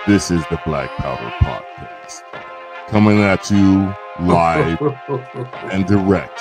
This is the Black Powder Podcast, coming at you live and direct.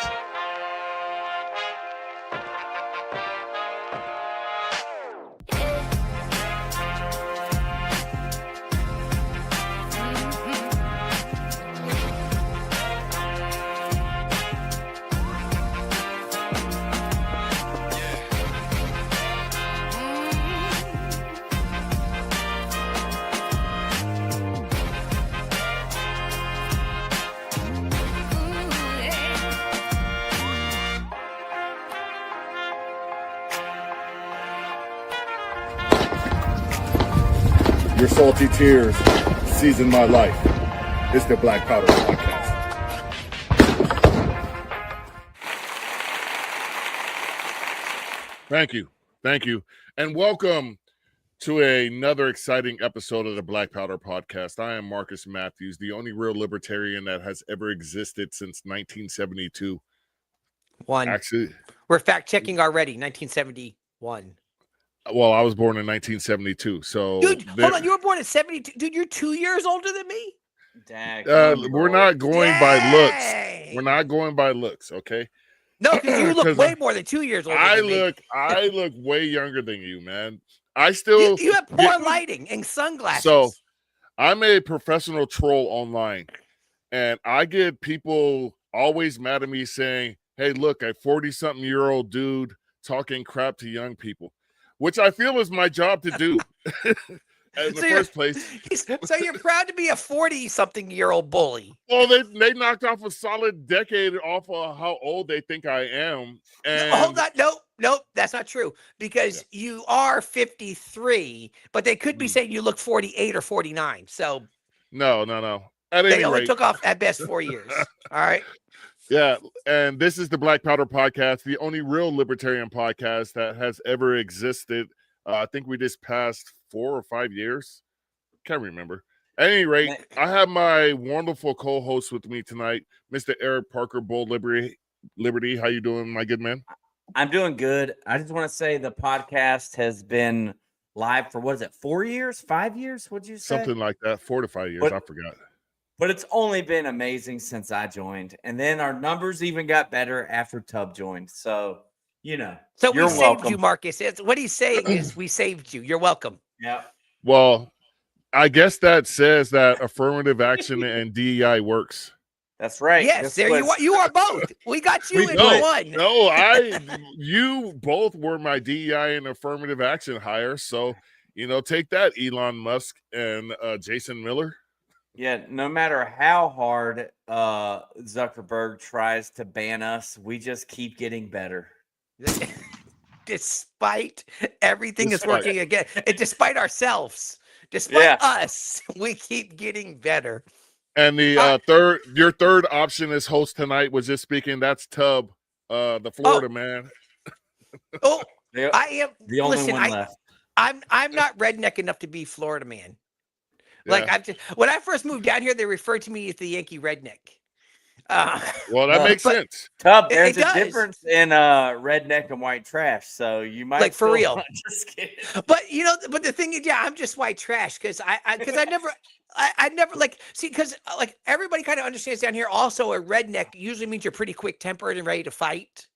Your salty tears season my life. It's the Black Powder Podcast. Thank you, and welcome to another exciting episode of the Black Powder Podcast. I am Marcus Matthews, the only real libertarian that has ever existed since 1972. Actually, we're fact checking already. 1971. Well, I was born in 1972. So, dude, hold on. You were born in 72. Dude, you're 2 years older than me. Dang. We're not going by looks. We're not going by looks. Okay. No, because you look way more than 2 years older. I look way younger than you, man. I still. You have poor lighting and sunglasses. So, I'm a professional troll online, and I get people always mad at me saying, "Hey, look, a 40-something-year-old dude talking crap to young people." Which I feel is my job to do in the first place. So you're proud to be a 40-something-year-old bully. Well, they knocked off a solid decade off of how old they think I am. And hold on. Nope, that's not true. Because you are 53, but they could be saying you look 48 or 49. So No. They only took off at best 4 years. All right. Yeah, and this is the Black Powder Podcast, the only real libertarian podcast that has ever existed. I think we just passed 4 or 5 years. Can't remember. At any rate, I have my wonderful co-host with me tonight, Mr. Eric Parker, Bold Liberty. How you doing, my good man? I'm doing good. I just want to say the podcast has been live for, 4 years, 5 years? What'd you say? Something like that, 4 to 5 years. I forgot. But it's only been amazing since I joined. And then our numbers even got better after Tub joined. So, So we saved you, Marcus. What he's saying is we saved you. You're welcome. Yeah. Well, I guess that says that affirmative action and DEI works. That's right. Yes, you are both. We got you in one. No, you both were my DEI and affirmative action hire. So, take that, Elon Musk and Jason Miller. Yeah, no matter how hard Zuckerberg tries to ban us, we just keep getting better. Despite everything is working again, and despite ourselves, despite us, we keep getting better. And the your third option as host tonight was just speaking. That's Tub, the Florida man. I am the only one left. I'm not redneck enough to be Florida man. Like when I first moved down here, they referred to me as the Yankee redneck. Well, that makes sense. Tub, there's a difference in redneck and white trash, so you might for real. Just kidding. But the thing is, I'm just white trash because I never because everybody kind of understands down here. Also, a redneck usually means you're pretty quick tempered and ready to fight,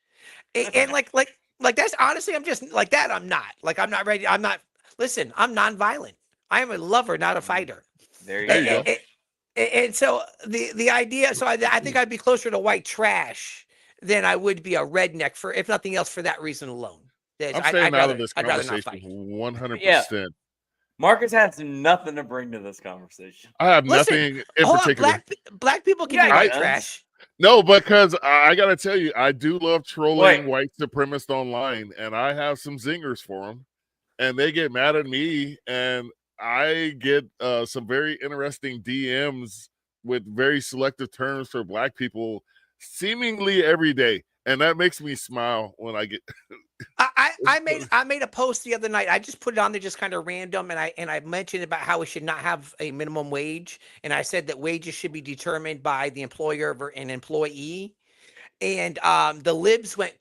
and like that's honestly, I'm just like that. I'm not ready. I'm nonviolent. I am a lover, not a fighter. There you go. And so the idea, so I think I'd be closer to white trash than I would be a redneck for, if nothing else, for that reason alone. I'm staying out of this conversation 100%. Marcus has nothing to bring to this conversation. I have nothing in particular. Black people can be white trash. No, because I got to tell you, I do love trolling white supremacists online, and I have some zingers for them, and they get mad at me, and I get some very interesting DMs with very selective terms for Black people seemingly every day. And that makes me smile when I get. I made a post the other night. I just put it on there just kind of random. And I mentioned about how we should not have a minimum wage. And I said that wages should be determined by the employer and employee. And the libs went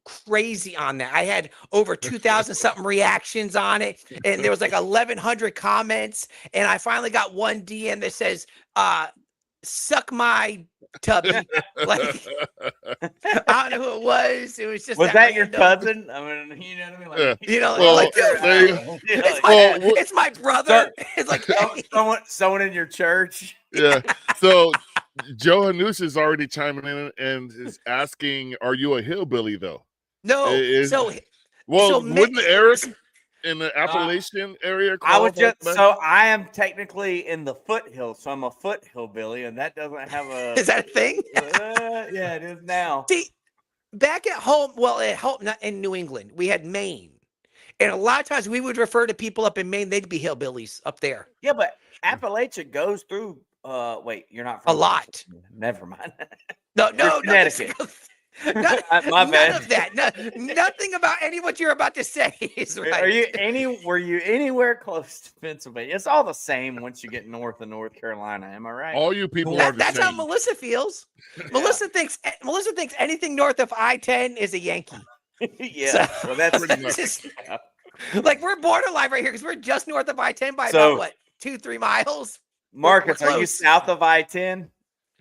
crazy on that. I had over 2,000 something reactions on it, and there was like 1,100 comments. And I finally got one DM that says, "Suck my tubby." Like, I don't know who it was. It was just Was that your random. cousin? I mean, you know what I mean? Like, Yeah. You know, Well, like, there you- it's my brother. It's like, hey. someone in your church. Yeah. So Joe Hanus is already chiming in and is asking, "Are you a hillbilly though?" No. Well, so wouldn't Eric in the Appalachian area? I was qualify just for that? I am technically in the foothills, so I'm a foot hillbilly, and that doesn't have a. Is that a thing? Yeah, it is now. See, back at home, at home, not in New England, we had Maine. And a lot of times we would refer to people up in Maine, they'd be hillbillies up there. Yeah, but Appalachia goes through. Wait, you're not from A lot. Never mind. No, Connecticut. None My bad. of that. Nothing about any of what you're about to say is right. Were you anywhere close to Pennsylvania? It's all the same once you get north of North Carolina. Am I right? All you people are the That's how same. Melissa feels. Melissa thinks anything north of I-10 is a Yankee. Yeah. So, well, that's pretty much. just, like, we're borderline right here because we're just north of I-10 by So- about what, 2-3 miles. Marcus, We're are you close. south of I-10?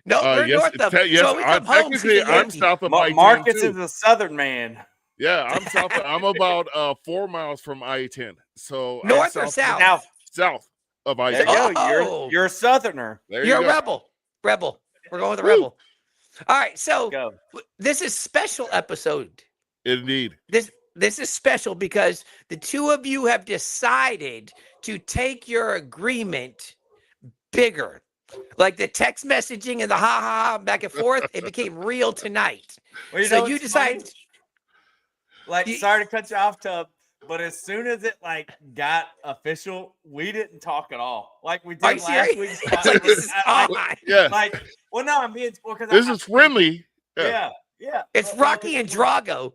No, we're Yes, north of. yes, so when we come home, she's a I'm Yankee. south of I-10 Marcus too. is a southern man. Yeah, I'm south. I'm about 4 miles from I-10. So I'm North or south? Now, South of there I-10. you go. Oh. You're a southerner. There You're you a go. rebel. We're going with a Woo. rebel. All right, so Go. this is special episode. Indeed. This is special because the two of you have decided to take your agreement bigger. Like the text messaging and the ha back and forth, it became real tonight. Well, So know you what's decide. funny? Like, You- sorry to cut you off, Tub, but as soon as it got official, we didn't talk at all. Like we Are did you last serious? week's. It's like, this is on. Yeah. Well, no, I'm being because This is friendly. Yeah. It's Rocky and Drago.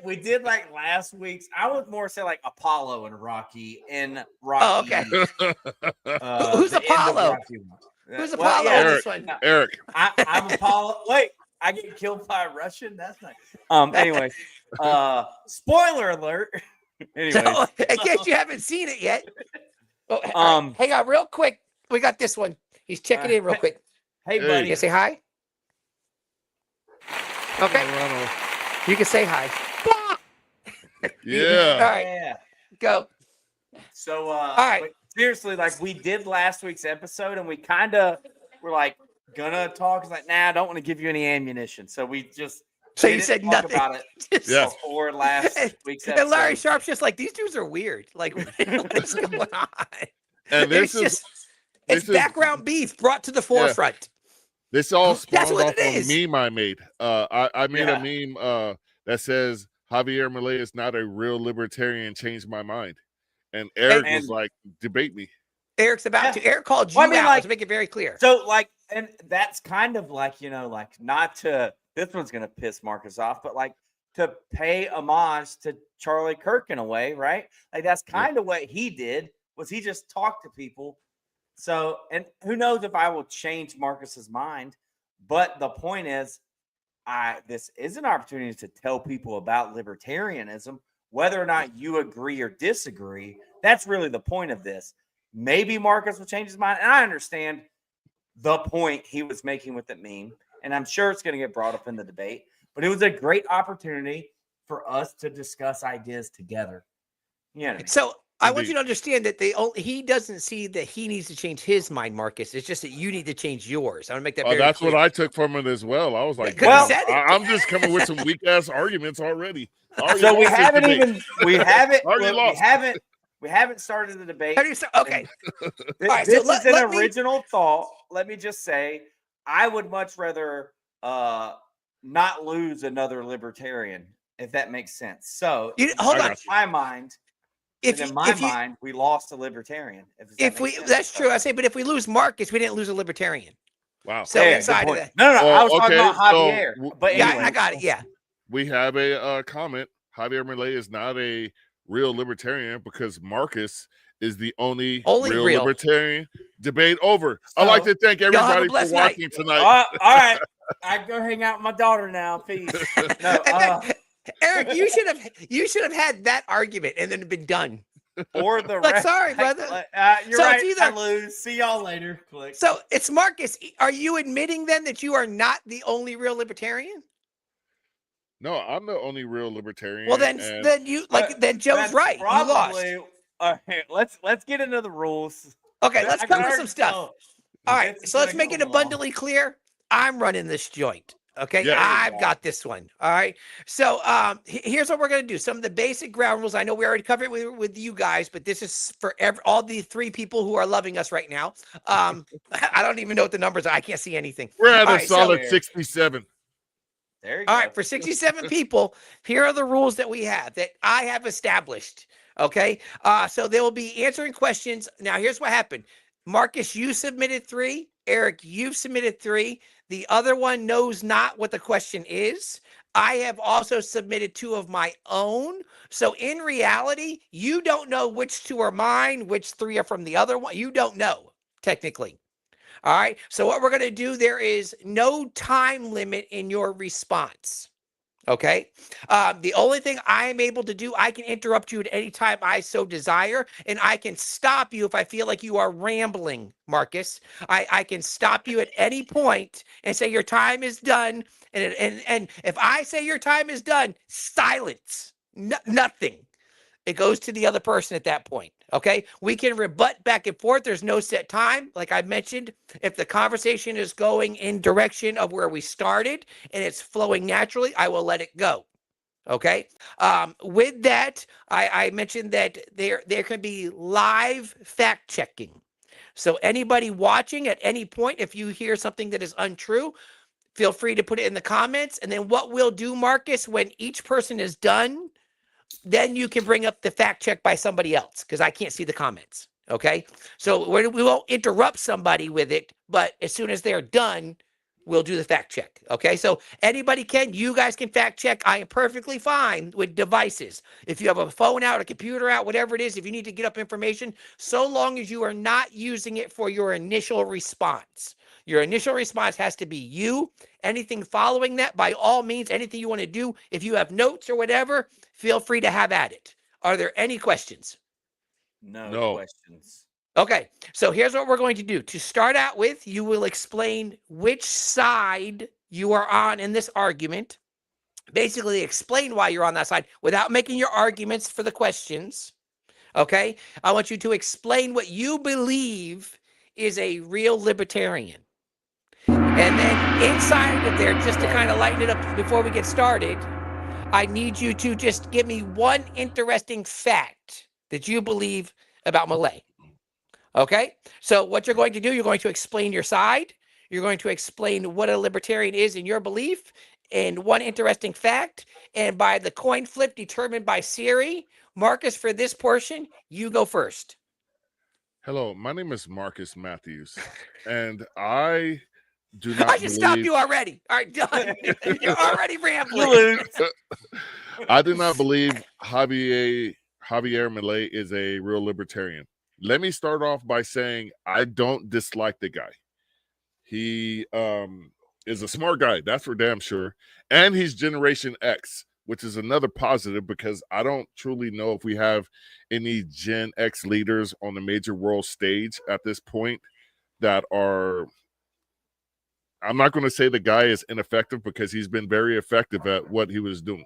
We did like last week's. I would more say like Apollo and Rocky and Rocky. Oh, okay. Who's the end of Apollo? Rocky one. Who's Well, Apollo yeah, in this one? Eric. I'm Apollo. Wait, I get killed by a Russian? That's not. Anyway, spoiler alert. Anyway, So, in case you haven't seen it yet. Oh, hang on real quick. We got this one. He's checking in real quick. hey, Hey. buddy. You say hi? Okay. You can say hi. Yeah. All right. Yeah. Go. So, right. but seriously, like we did last week's episode, and we kind of were like gonna talk. It's like, nah, I don't want to give you any ammunition. So we just So you didn't said talk nothing. about it Yeah. before last week's episode. And Larry Sharp's just like, these dudes are weird. Like, what is going on? And this it's is just, it's background beef brought to the forefront. this all That's spawned what off it a is. meme I made. I made a meme that says Javier Milei is not a real libertarian. Changed my mind. And Eric was like, debate me. Eric's about to. Eric called you Well, I mean, out. like- Let's make it very clear. So, like, and that's kind of like, like not to, this one's going to piss Marcus off, but like to pay homage to Charlie Kirk in a way, right? Like, that's kind of what he did, was he just talked to people. So, and who knows if I will change Marcus's mind, but the point is, this is an opportunity to tell people about libertarianism, whether or not you agree or disagree. That's really the point of this. Maybe Marcus will change his mind. And I understand the point he was making with the meme. And I'm sure it's going to get brought up in the debate. But it was a great opportunity for us to discuss ideas together. Yeah. So I want you to understand that he doesn't see that he needs to change his mind, Marcus. It's just that you need to change yours. I want to make that very That's clear. what I took from it as well. I was like, Could've wow, said it. I'm just coming with some weak ass arguments already. So we haven't started the debate. How do you start? Okay. All right, This so is an let me- original thought. Let me just say, I would much rather not lose another libertarian, if that makes sense. So, Hold I on. got in my mind, we lost a libertarian. That's true. I say, but if we lose Marcus, we didn't lose a libertarian. Wow. So Yeah, inside good of point. that, No, Well, I was talking okay, about Javier. so but yeah, anyway, I got it. Yeah. We have a comment. Javier Milei is not a real libertarian because Marcus is the only real libertarian. Debate over. I'd like to thank have a everybody for blessed night. watching tonight. all right. I go hang out with my daughter now. Peace. No, In fact, Eric, you should have had that argument and then been done. or the Like, rest. sorry, brother. You're So right. it's I either- lose. See y'all later. Click. So it's Marcus. Are you admitting then that you are not the only real libertarian? No, I'm the only real libertarian. Well, then then Joe's That's right. You lost. Let's get into the rules. Okay, let's I can cover some already stuff. tell. All right, It's so let's gonna make it go long. abundantly clear. I'm running this joint. Okay, Yeah. I've got this one. All right. So here's what we're gonna do. Some of the basic ground rules. I know we already covered it with you guys, but this is for all the 3 people who are loving us right now. I don't even know what the numbers are. I can't see anything. We're at All a right, so- solid 67. There you All go. right, for 67 people, here are the rules that we have that I have established. Okay. So they will be answering questions. Now, here's what happened. Marcus, you submitted 3. Eric, you've submitted 3. The other one knows not what the question is. I have also submitted 2 of my own. So in reality, you don't know which 2 are mine, which 3 are from the other one. You don't know, technically. All right. So what we're going to do, there is no time limit in your response. Okay. The only thing I am able to do, I can interrupt you at any time I so desire, and I can stop you if I feel like you are rambling, Marcus. I can stop you at any point and say your time is done. And if I say your time is done, silence, nothing. It goes to the other person at that point. Okay. We can rebut back and forth. There's no set time. Like I mentioned, if the conversation is going in direction of where we started and it's flowing naturally, I will let it go. Okay. With that, I mentioned that there can be live fact checking. So anybody watching at any point, if you hear something that is untrue, feel free to put it in the comments. And then what we'll do, Marcus, when each person is done, then you can bring up the fact check by somebody else because I can't see the comments. Okay. So we won't interrupt somebody with it, but as soon as they're done, we'll do the fact check. Okay. So anybody can, you guys can fact check. I am perfectly fine with devices. If you have a phone out, a computer out, whatever it is, if you need to get up information, so long as you are not using it for your initial response. Your initial response has to be you. Anything following that, by all means, anything you want to do, if you have notes or whatever, feel free to have at it. Are there any questions? No questions. Okay, so here's what we're going to do. To start out with, you will explain which side you are on in this argument. Basically, explain why you're on that side without making your arguments for the questions. Okay, I want you to explain what you believe is a real libertarian. And then inside of there, just to kind of lighten it up before we get started, I need you to just give me one interesting fact that you believe about Milei. Okay? So what you're going to do, you're going to explain your side. You're going to explain what a libertarian is in your belief and one interesting fact. And by the coin flip determined by Siri, Marcus, for this portion, you go first. Hello, my name is Marcus Matthews, and I do not I should stop you already. All right, done. You're already rambling. I do not believe Javier Milei is a real libertarian. Let me start off by saying I don't dislike the guy. He is a smart guy, that's for damn sure. And he's Generation X, which is another positive because I don't truly know if we have any Gen X leaders on the major world stage at this point that are... I'm not going to say the guy is ineffective because he's been very effective at what he was doing.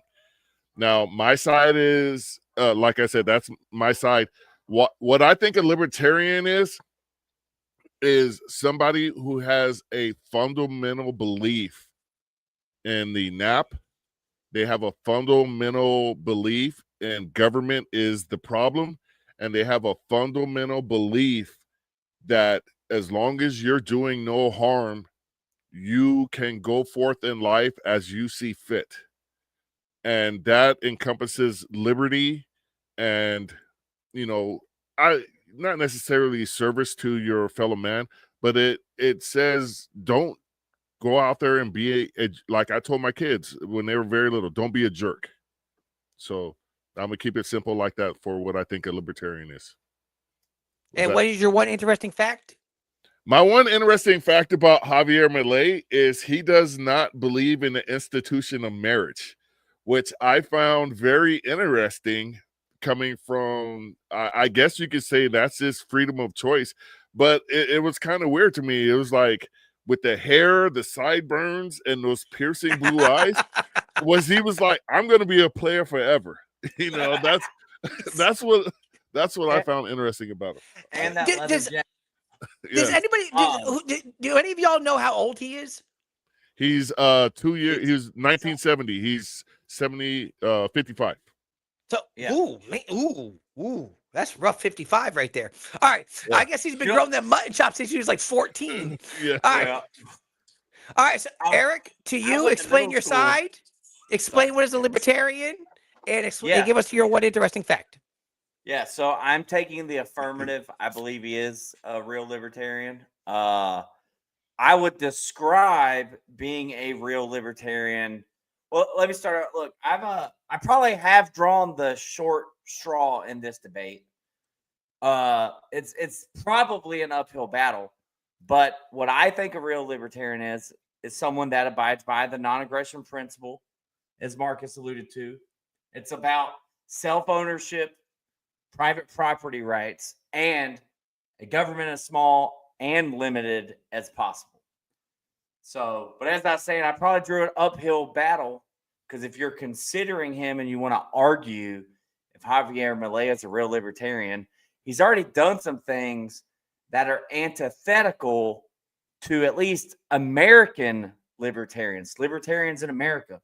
Now, my side is, like I said, that's my side. What I think a libertarian is somebody who has a fundamental belief in the NAP. They have a fundamental belief in government is the problem, and they have a fundamental belief that as long as you're doing no harm, you can go forth in life as you see fit. And that encompasses liberty and, you know, not necessarily service to your fellow man, but it says don't go out there and be like I told my kids when they were very little, don't be a jerk. So I'm gonna keep it simple like that for what I think a libertarian is. And what is your one interesting fact? My one interesting fact about Javier Milei is he does not believe in the institution of marriage, which I found very interesting coming from, I guess you could say that's his freedom of choice, but it was kind of weird to me. It was like with the hair, the sideburns, and those piercing blue eyes, he was like, I'm going to be a player forever. You know, that's what I found interesting about him. And that leather jacket. Does anybody do any of y'all know how old he is? He's 2 years. He was 1970. He's 55. So ooh, that's rough 55 right there. All right, yeah. I guess he's been growing them mutton chops since he was like 14. Yeah. All right. Yeah. All right. So Eric, to you, explain your side. Explain what is a libertarian, and give us your one interesting fact. Yeah, so I'm taking the affirmative. I believe he is a real libertarian. I would describe being a real libertarian. Well, let me start out. Look, I probably have drawn the short straw in this debate. It's probably an uphill battle, but what I think a real libertarian is someone that abides by the non-aggression principle, as Marcus alluded to. It's about self-ownership, private property rights, and a government as small and limited as possible. So, but as I was saying, I probably drew an uphill battle because if you're considering him and you want to argue if Javier Milei is a real libertarian, he's already done some things that are antithetical to at least American libertarians in America.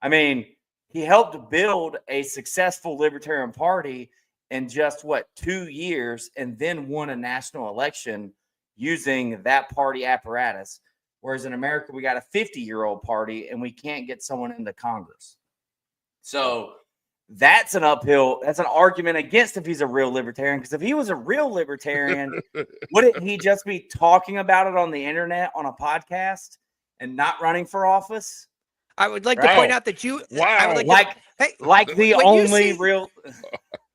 I mean, he helped build a successful libertarian party in just 2 years, and then won a national election using that party apparatus. Whereas in America, we got a 50-year-old party and we can't get someone into Congress. So that's an argument against if he's a real libertarian. Because if he was a real libertarian, wouldn't he just be talking about it on the internet on a podcast and not running for office? I would like to point out that you the only real.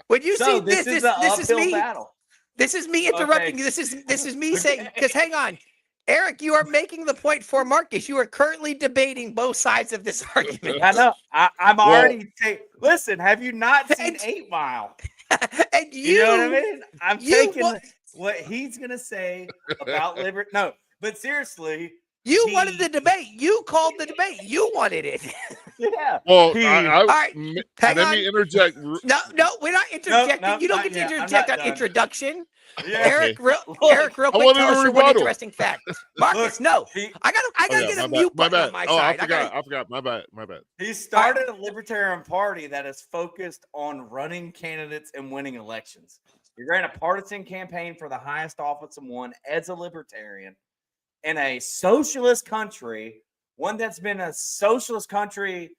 When you see this is me. Battle. This is me interrupting. Okay. This is me saying, because hang on, Eric, you are making the point for Marcus. You are currently debating both sides of this argument. I know. I'm already. Listen, have you not seen 8 Mile? And you know what I mean? I'm taking what he's gonna say about liberty. No, but seriously. You wanted the debate. You called the debate. You wanted it. Yeah. Well, all right. Let me interject. No, we're not interjecting. No, you don't get to interject on introduction. Yeah. Eric, real quick, tell us your one interesting fact. Marcus, I gotta get a mute button on my side. I forgot. My bad. He started a libertarian party that is focused on running candidates and winning elections. He ran a partisan campaign for the highest office and won as a libertarian. In a socialist country, one that's been a socialist country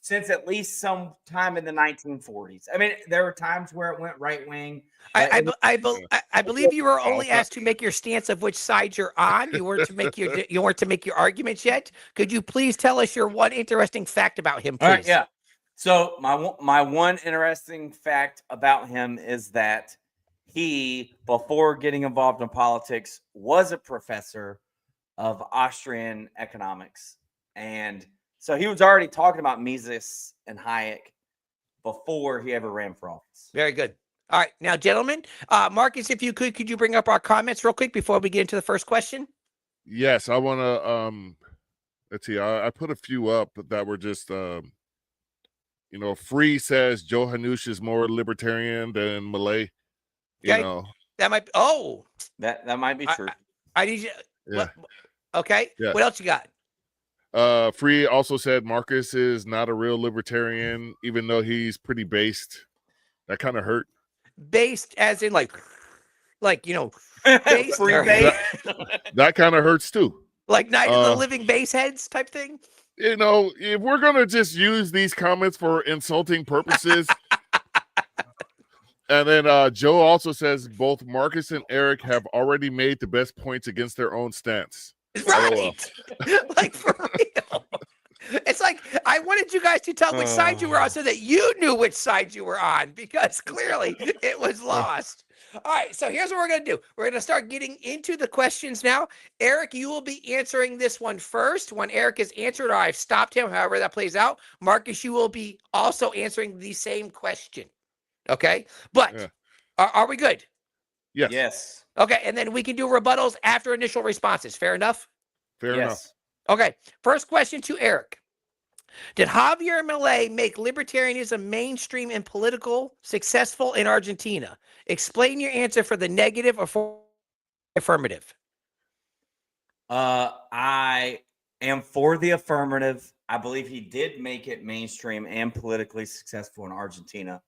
since at least some time in the 1940s. I mean, there were times where it went right wing. I believe you were only asked to make your stance of which side you're on. You weren't to make your arguments yet. Could you please tell us your one interesting fact about him, please? All right, yeah. So my one interesting fact about him is that he, before getting involved in politics, was a professor of Austrian economics. And so he was already talking about Mises and Hayek before he ever ran for office. Very good. All right. Now, gentlemen, Marcus, if you could you bring up our comments real quick before we get into the first question? Yes, I want to, let's see. I put a few up that were just, Free says Joe Hanush is more libertarian than Milei. That might be, that might be true. I need you. Yeah. Okay. Yeah. What else you got? Free also said Marcus is not a real libertarian, even though he's pretty based. That kind of hurt. Based as in like based. Free based. That kind of hurts too. Like Night of the Living Baseheads type thing. If we're gonna just use these comments for insulting purposes. And then Joe also says both Marcus and Eric have already made the best points against their own stance. Right. Like for real. It's like I wanted you guys to tell which side you were on so that you knew which side you were on, because clearly it was lost. All right, so here's what we're going to do. We're going to start getting into the questions now. Eric, you will be answering this one first. When Eric has answered, or I've stopped him, however that plays out. Marcus, you will be also answering the same question. Okay? But are we good? Yes. Yes. Okay, and then we can do rebuttals after initial responses. Fair enough? Fair enough. Okay, first question to Eric. Did Javier Milei make libertarianism mainstream and political successful in Argentina? Explain your answer for the negative or for affirmative. I am for the affirmative. I believe he did make it mainstream and politically successful in Argentina.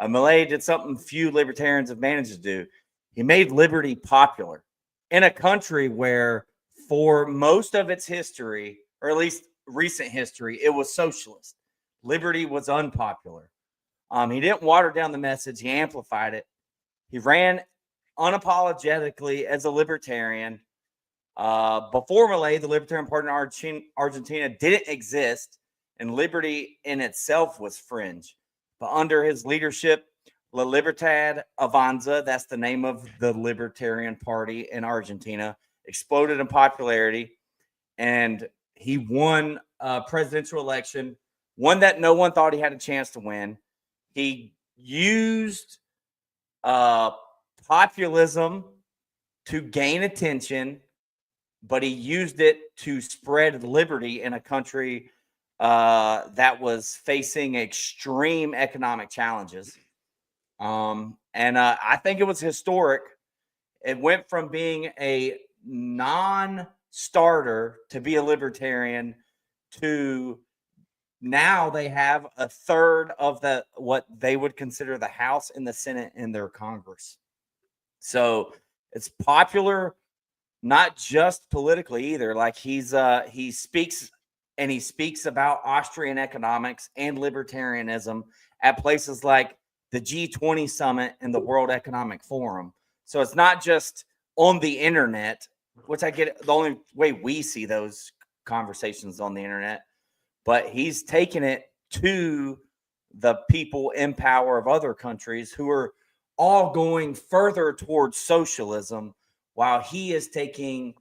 Milei did something few libertarians have managed to do. He made liberty popular in a country where, for most of its history, or at least recent history, it was socialist. Liberty was unpopular. He didn't water down the message. He amplified it. He ran unapologetically as a libertarian. Before Milei, the Libertarian Party in Argentina didn't exist, and liberty in itself was fringe. But under his leadership, La Libertad Avanza, that's the name of the Libertarian Party in Argentina, exploded in popularity, and he won a presidential election, one that no one thought he had a chance to win. He used populism to gain attention, but he used it to spread liberty in a country that was facing extreme economic challenges. I think it was historic. It went from being a non-starter to be a libertarian to now they have a third of what they would consider the House and the Senate in their Congress. So it's popular, not just politically either. Like he speaks about Austrian economics and libertarianism at places like the G20 summit and the World Economic Forum. So it's not just on the internet, which I get. The only way we see those conversations on the internet, but he's taken it to the people in power of other countries who are all going further towards socialism, while he is taking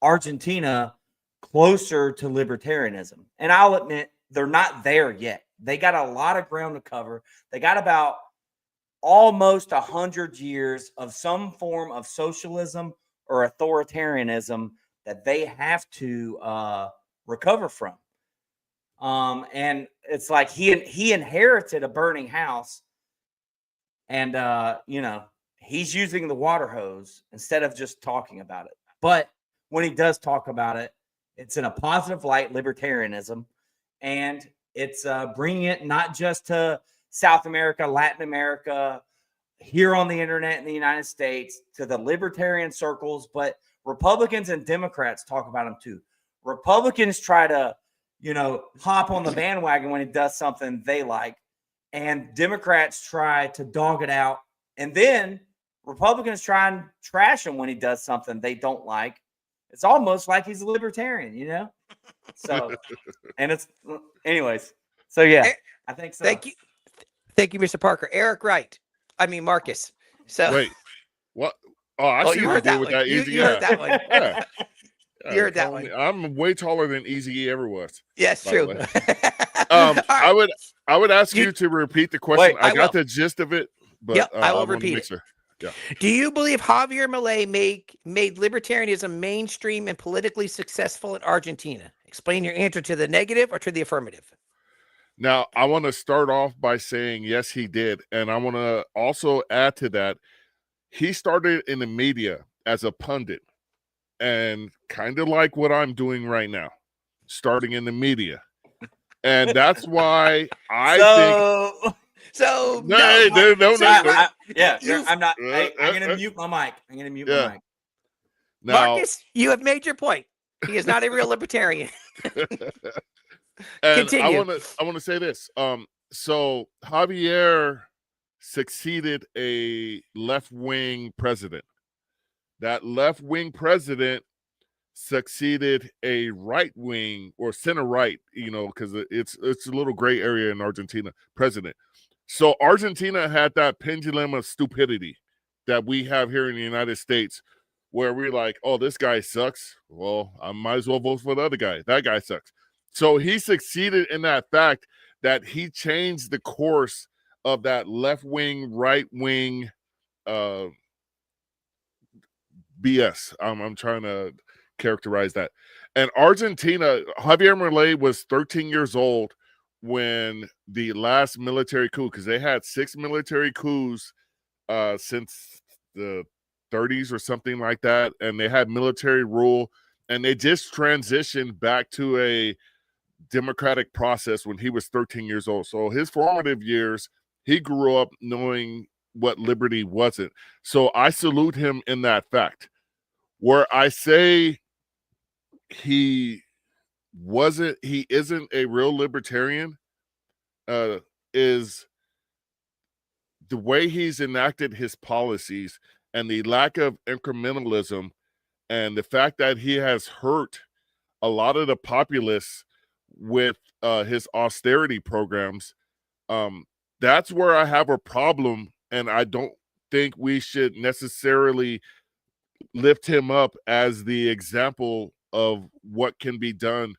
Argentina closer to libertarianism. And I'll admit, they're not there yet. They got a lot of ground to cover. They got about almost 100 years of some form of socialism or authoritarianism that they have to recover from. And it's like he inherited a burning house, and he's using the water hose instead of just talking about it. But when he does talk about it, it's in a positive light, libertarianism, and it's bringing it not just to South America, Latin America, here on the internet in the United States, to the libertarian circles, but Republicans and Democrats talk about him too. Republicans try to, hop on the bandwagon when he does something they like, and Democrats try to dog it out, and then Republicans try and trash him when he does something they don't like. It's almost like he's a libertarian, So, and it's, anyways. So yeah, I think so. Thank you, Mr. Parker. Eric, right? I mean Marcus. So wait, what? Oh, I see you what heard they that did with one. that Easy. You heard that one. Yeah. You heard that one. I'm way taller than Easy E ever was. Yes, true. I would ask you to repeat the question. Wait, I got the gist of it, but I will repeat it. Yeah. Do you believe Javier Milei made libertarianism mainstream and politically successful in Argentina? Explain your answer to the negative or to the affirmative. Now, I want to start off by saying, yes, he did. And I want to also add to that, he started in the media as a pundit, and kind of like what I'm doing right now, starting in the media. And that's why I think... So no, I'm not. I'm gonna mute my mic. My mic. Now, Marcus, you have made your point. He is not a real libertarian. And continue. I want to say this. So Javier succeeded a left-wing president. That left-wing president succeeded a right wing or center right, because it's a little gray area in Argentina, president. So Argentina had that pendulum of stupidity that we have here in the United States, where we're like, oh, this guy sucks. Well, I might as well vote for the other guy. That guy sucks. So he succeeded in that fact that he changed the course of that left wing, right wing BS. I'm trying to characterize that. And Argentina, Javier Milei was 13 years old when the last military coup, because they had 6 military coups since the 30s or something like that, and they had military rule, and they just transitioned back to a democratic process when he was 13 years old. So his formative years, he grew up knowing what liberty wasn't. So I salute him in that fact. Where I say he isn't a real libertarian is the way he's enacted his policies and the lack of incrementalism, and the fact that he has hurt a lot of the populists with his austerity programs. That's where I have a problem, and I don't think we should necessarily lift him up as the example of what can be done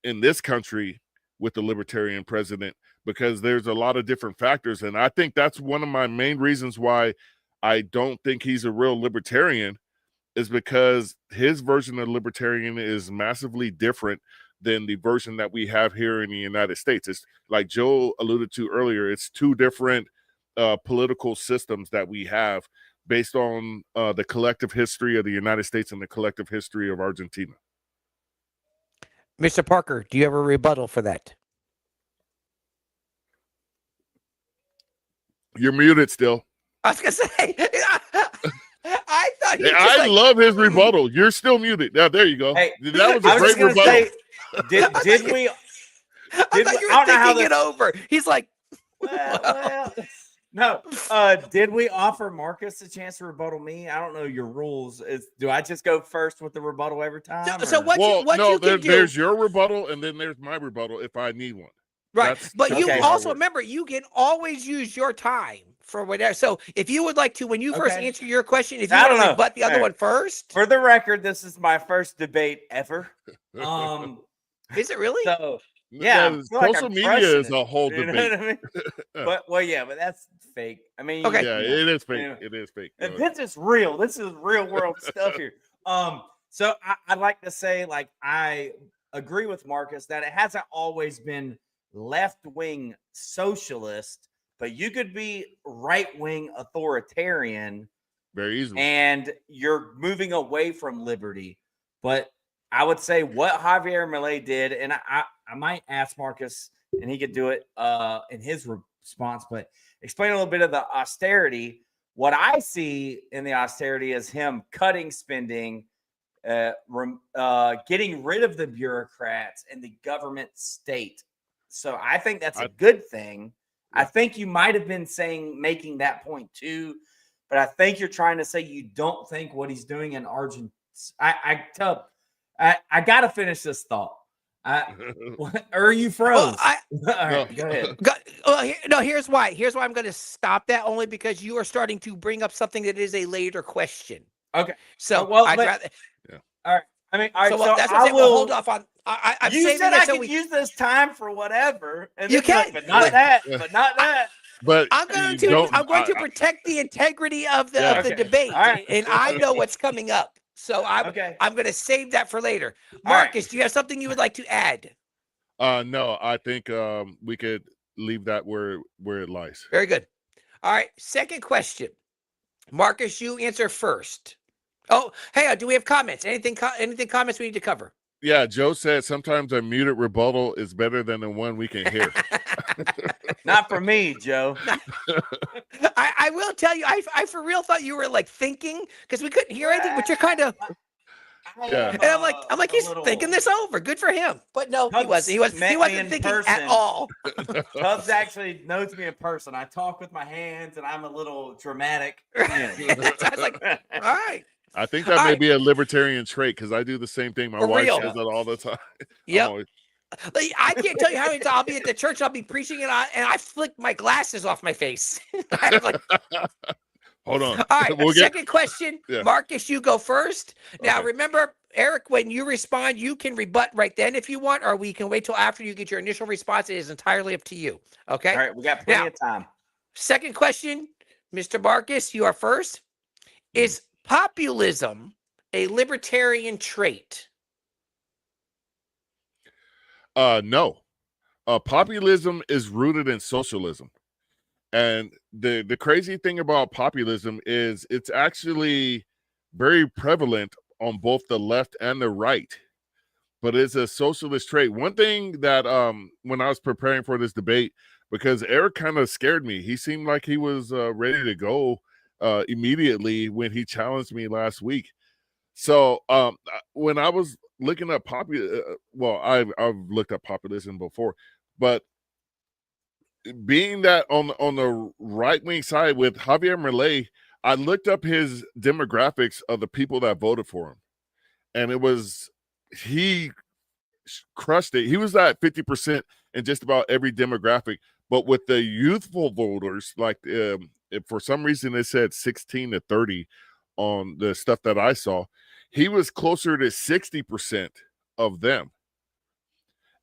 in this country with the libertarian president, because there's a lot of different factors. And I think that's one of my main reasons why I don't think he's a real libertarian, is because his version of libertarian is massively different than the version that we have here in the United States. It's like Joe alluded to earlier, it's 2 different political systems that we have based on the collective history of the United States and the collective history of Argentina. Mr. Parker, do you have a rebuttal for that? You're muted still. I was gonna say, I thought you. I love his rebuttal. You're still muted. Now there you go. Hey, that was a great rebuttal. Say, did we? I thought you were thinking it over. He's like, well. No. Did we offer Marcus a chance to rebuttal me? I don't know your rules. Do I just go first with the rebuttal every time? So what you can do? There's your rebuttal, and then there's my rebuttal if I need one. Right. But you also remember, you can always use your time for whatever. So if you would like to, when you first answer your question, if you want to rebut the other one first. For the record, this is my first debate ever. Is it really? So yeah, social media is a whole debate. You know what I mean? but that's fake. I mean, yeah, it is fake. It is fake. This is real. This is real world stuff here. So I'd like to say, like, I agree with Marcus that it hasn't always been left-wing socialist, but you could be right-wing authoritarian very easily, and you're moving away from liberty. But I would say what Javier Milei did, and I might ask Marcus, and he could do it in his response, but explain a little bit of the austerity. What I see in the austerity is him cutting spending, getting rid of the bureaucrats and the government state. So I think that's a good thing. I think you might have been making that point too, but I think you're trying to say you don't think what he's doing in Argentina. I got to finish this thought. Or you froze? All right, go ahead. Here's why. Here's why I'm going to stop that, only because you are starting to bring up something that is a later question. Okay. So I'd rather. Yeah. All right. I mean, all right. So that's what I will hold off on. I'm you said I could use this time for whatever. And you can, but not that. But not that. But I'm going to protect the integrity of the debate, and I know what's coming up. So I'm going to save that for later. Marcus, do you have something you would like to add? No, I think we could leave that where it lies. Very good. All right. Second question. Marcus, you answer first. Oh, hey, do we have comments? Anything comments we need to cover? Yeah, Joe said sometimes a muted rebuttal is better than the one we can hear. Not for me, Joe. I will tell you, I for real thought you were like thinking, because we couldn't hear anything, but you're kind of. Yeah. And I'm like, he's thinking this over. Good for him. But no, he wasn't. He wasn't thinking at all. Tubbs actually knows me in person. I talk with my hands, and I'm a little dramatic. I was like, all right, I think that All may right, be a libertarian trait because I do the same thing. My for wife real. says that all the time. I'm Yep. always, Like, I can't tell you how many times I'll be at the church, I'll be preaching, and I flick my glasses off my face. I'm like, hold on. all right, We'll get. second question. Yeah. Marcus, you go first. Now, Okay. remember, Eric, when you respond, you can rebut right then if you want, or we can wait till after you get your initial response. It is entirely up to you. Okay. All right, we got plenty Now, of time. second question, Mr. Marcus, you are first. Is populism a libertarian trait? No. Populism is rooted in socialism. And the crazy thing about populism is it's actually very prevalent on both the left and the right, but it's a socialist trait. One thing that when I was preparing for this debate, because Eric kind of scared me, he seemed like he was ready to go immediately when he challenged me last week. So when I was looking up well, I've looked up populism before, but being that on the right wing side with Javier Milei, I looked up his demographics of the people that voted for him, and he crushed it. He was at 50% in just about every demographic, but with the youthful voters, like if for some reason it said 16 to 30 on the stuff that I saw, he was closer to 60% of them.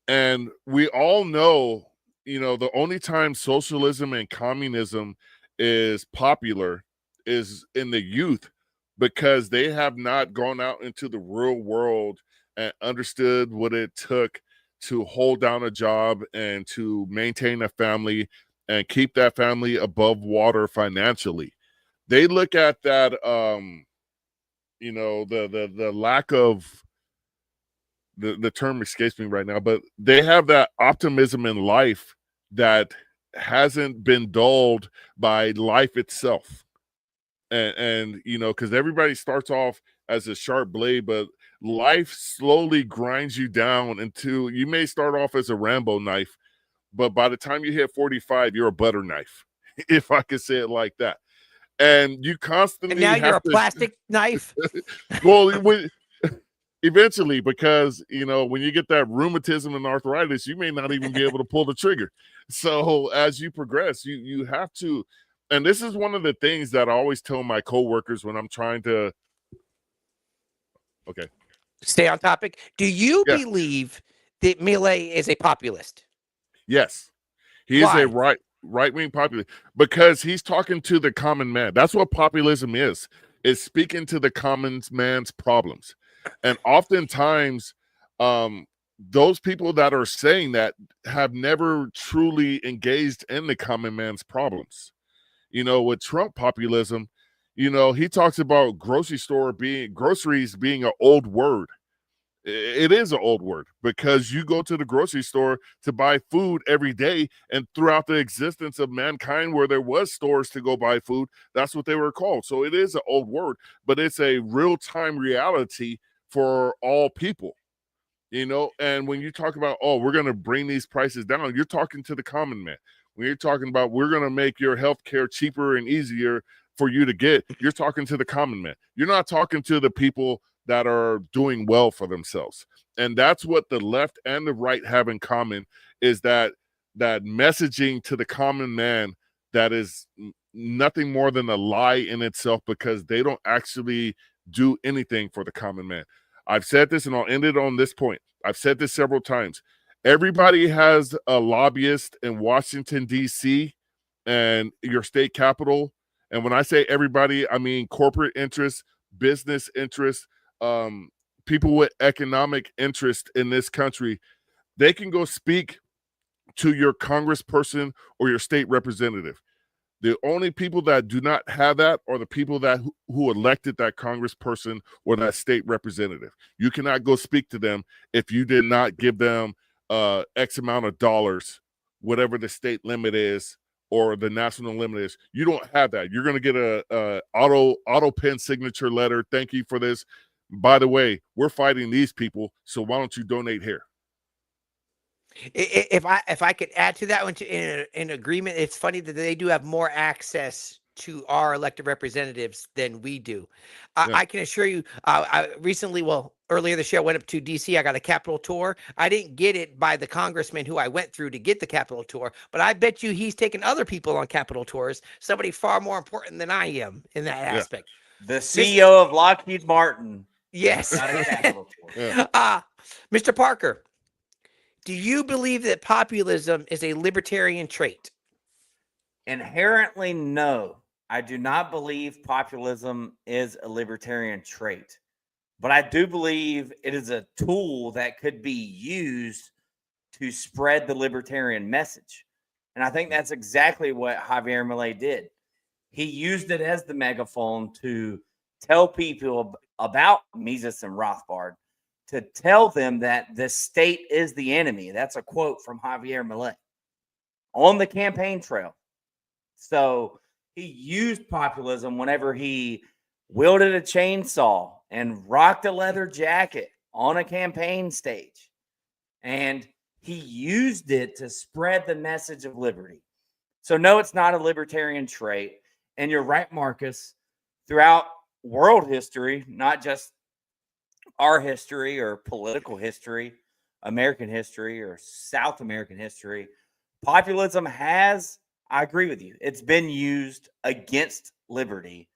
And we all know, the only time socialism and communism is popular is in the youth, because they have not gone out into the real world and understood what it took to hold down a job and to maintain a family and keep that family above water financially. They look at that, the lack of, the term escapes me right now, but they have that optimism in life that hasn't been dulled by life itself. And because everybody starts off as a sharp blade, but life slowly grinds you down into, you may start off as a Rambo knife, but by the time you hit 45, you're a butter knife, if I could say it like that. And you constantly And now you're have a plastic knife. well, eventually, because when you get that rheumatism and arthritis, you may not even be able to pull the trigger. So as you progress, you have to, and this is one of the things that I always tell my coworkers when I'm trying to Stay on topic. Do you Yeah. believe that Milei is a populist? Yes, he is a Why? right-wing populist, because he's talking to the common man. That's what populism is speaking to the common man's problems. And oftentimes, those people that are saying that have never truly engaged in the common man's problems. With Trump populism, he talks about groceries being an old word. It is an old word, because you go to the grocery store to buy food every day, and throughout the existence of mankind, where there was stores to go buy food, that's what they were called. So it is an old word, but it's a real-time reality for all people. And when you talk about, we're going to bring these prices down, you're talking to the common man. When you're talking about, we're going to make your healthcare cheaper and easier for you to get, you're talking to the common man. You're not talking to the people that are doing well for themselves. And that's what the left and the right have in common, is that messaging to the common man that is nothing more than a lie in itself, because they don't actually do anything for the common man. I've said this, and I'll end it on this point. I've said this several times. Everybody has a lobbyist in Washington, D.C. and your state capital. And when I say everybody, I mean corporate interests, business interests, people with economic interest in this country. They can go speak to your congressperson or your state representative. The only people that do not have that are the people that who elected that congressperson or that state representative. You cannot go speak to them if you did not give them X amount of dollars, whatever the state limit is or the national limit is. You don't have that. You're going to get a auto pen signature letter. Thank you for this. By the way, we're fighting these people, so why don't you donate here? If I could add to that one, in agreement, it's funny that they do have more access to our elected representatives than we do. Yeah. I can assure you, I recently, earlier this year, I went up to DC. I got a Capitol tour. I didn't get it by the congressman who I went through to get the Capitol tour, but I bet you he's taken other people on Capitol tours, somebody far more important than I am in that aspect. The CEO of Lockheed Martin. Yes. Got a Capitol tour. Yeah. Mr. Parker, do you believe that populism is a libertarian trait? Inherently, no. I do not believe populism is a libertarian trait, but I do believe it is a tool that could be used to spread the libertarian message. And I think that's exactly what Javier Milei did. He used it as the megaphone to tell people about Mises and Rothbard, to tell them that the state is the enemy. That's a quote from Javier Milei on the campaign trail. So he used populism whenever he wielded a chainsaw and rocked a leather jacket on a campaign stage. And he used it to spread the message of liberty. So no, it's not a libertarian trait. And you're right, Marcus, throughout world history, not just our history or political history, American history or South American history, populism has, I agree with you, it's been used against liberty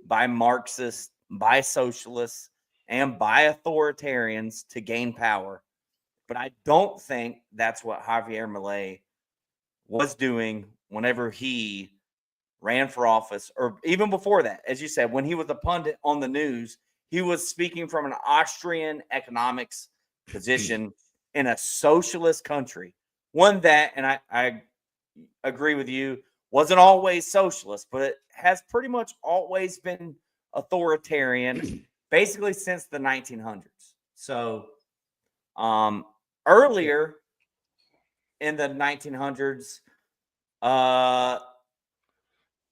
by Marxists, by socialists, and by authoritarians to gain power. But I don't think that's what Javier Milei was doing whenever he ran for office, or even before that. As you said, when he was a pundit on the news, he was speaking from an Austrian economics position in a socialist country. One that, and I agree with you, wasn't always socialist, but it has pretty much always been authoritarian, basically since the 1900s. So earlier in the 1900s,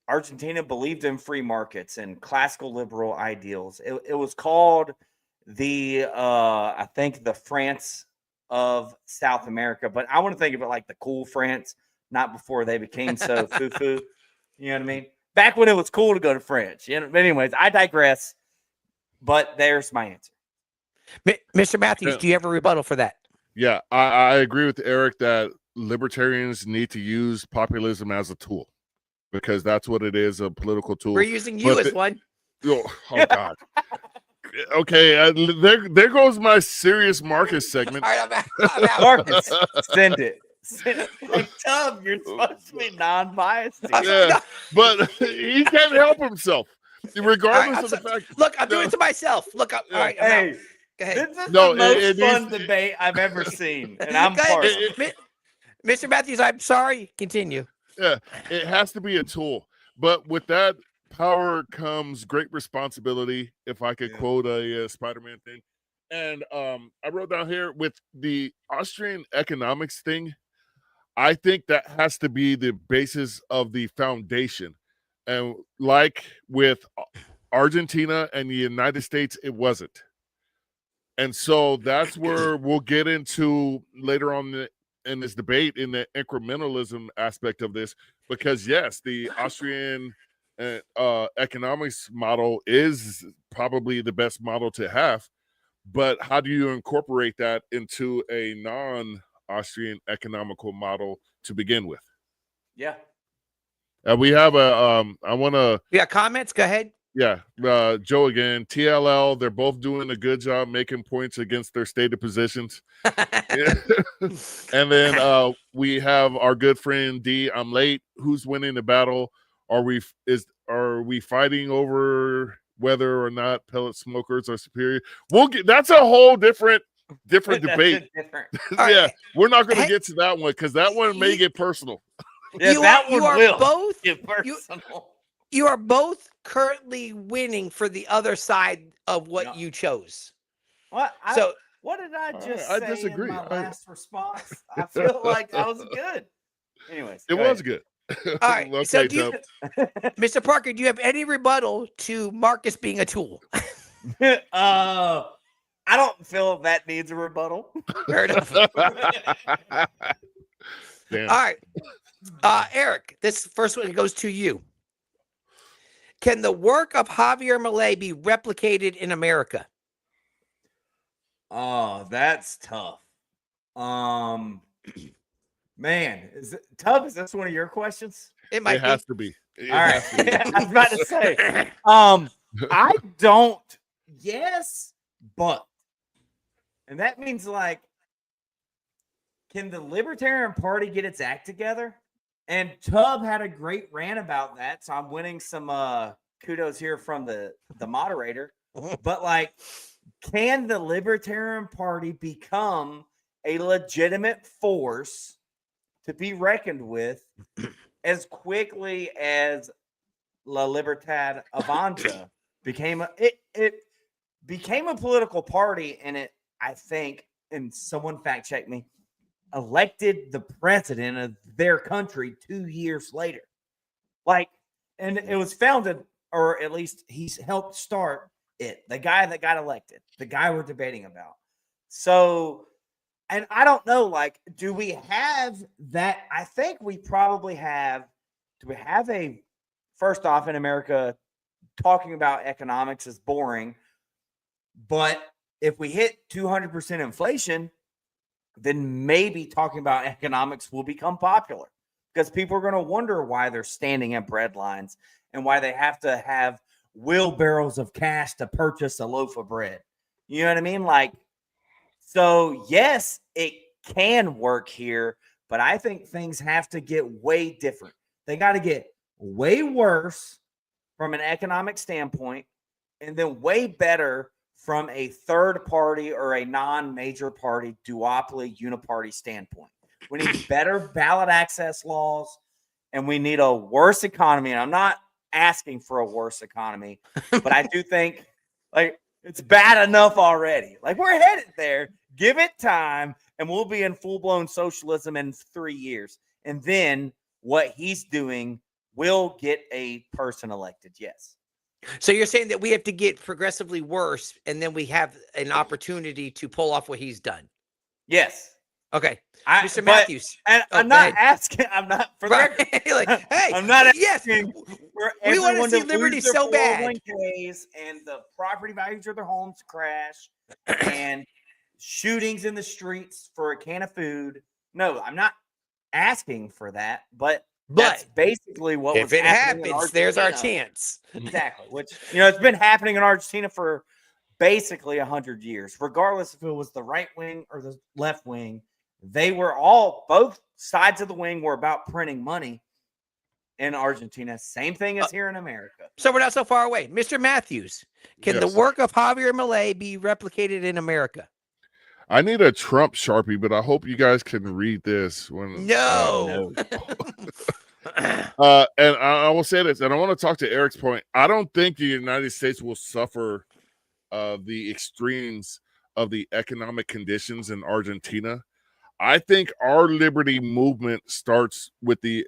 Argentina believed in free markets and classical liberal ideals. It was called I think the France of South America, but I want to think of it like the cool France, not before they became so foo-foo. You know what I mean? Back when it was cool to go to France. You know, but anyways, I digress. But there's my answer. Mr. Matthews, do you have a rebuttal for that? Yeah, I agree with Eric that libertarians need to use populism as a tool, because that's what it is, a political tool. We're using you as one. Oh God. Okay, there goes my serious Marcus segment. All right, I'm out. Marcus, send it. Like, Tub, you're supposed to be non-biased. Yeah, but he can't help himself, regardless of the fact. Look, I'm doing it to myself. Look, all right, I'm out. Go ahead. This is the most fun debate I've ever seen, and I'm part of it. Mr. Matthews, I'm sorry. Continue. Yeah, it has to be a tool, but with that power comes great responsibility, if I could quote a Spider-Man thing. And I wrote down here with the Austrian economics thing, I think that has to be the basis of the foundation. And like with Argentina and the United States, it wasn't. And so that's where we'll get into later on in this debate, in the incrementalism aspect of this, because yes, the Austrian economics model is probably the best model to have, but how do you incorporate that into a non-Austrian economical model to begin with? Yeah. We have I want to. Yeah, comments. Go ahead. Yeah, Joe again. TLL. They're both doing a good job making points against their stated positions. And then we have our good friend D. I'm late. Who's winning the battle? Are we fighting over whether or not pellet smokers are superior? That's a whole different debate. Yeah, we're not going to get to that one because that one may get personal. Yeah, you are both get personal. You are both currently winning for the other side of what you chose. What did I just say? I disagree. In my last response, I feel like that was good. Anyways, it was good. All right. Okay, so Mr. Parker, do you have any rebuttal to Marcus being a tool? I don't feel that needs a rebuttal. Fair enough. Damn. All right. Eric, this first one goes to you. Can the work of Javier Milei be replicated in America? Oh, that's tough. Man, is it tough? Is this one of your questions? It might It has to be. It All right. has to be. I was about to say. I don't. Yes, but, and that means like, can the Libertarian Party get its act together? And Tubb had a great rant about that, so I'm winning some kudos here from the moderator. But like, can the Libertarian Party become a legitimate force to be reckoned with as quickly as La Libertad Avanza became it became a political party, and it, I think, and someone fact check me, elected the president of their country 2 years later. Like, and it was founded, or at least he's helped start it. The guy that got elected, the guy we're debating about. So, and I don't know, like, do we have that? I think we probably have. Do we have a, first off, in America, talking about economics is boring. But if we hit 200% inflation, then maybe talking about economics will become popular, because people are going to wonder why they're standing at bread lines and why they have to have wheelbarrows of cash to purchase a loaf of bread. You know what I mean? Like, so yes, it can work here, but I think things have to get way different. They got to get way worse from an economic standpoint, and then way better from a third party or a non-major party duopoly uniparty standpoint. We need better ballot access laws, and we need a worse economy. And I'm not asking for a worse economy, but I do think, like, it's bad enough already. Like, we're headed there. Give it time, and we'll be in full-blown socialism in 3 years. And then what he's doing will get a person elected. Yes. So you're saying that we have to get progressively worse, and then we have an opportunity to pull off what he's done. Yes. Okay. Mr. But Matthews. And I'm not asking. I'm not for the record. Like, hey, I'm not yes, asking for we want to everyone see lose liberty their so bad. 401ks and the property values of their homes crash and shootings in the streets for a can of food. No, I'm not asking for that, but that's basically what if was it happening happens, there's our chance. Exactly. Which, you know, it's been happening in Argentina for basically 100 years, regardless if it was the right wing or the left wing. They were all, both sides of the wing were about printing money in Argentina. Same thing as here in America. So we're not so far away. Mr. Matthews, can the work of Javier Milei be replicated in America? I need a Trump Sharpie, but I hope you guys can read this. No. And I will say this, and I want to talk to Eric's point. I don't think the United States will suffer the extremes of the economic conditions in Argentina. I think our liberty movement starts with the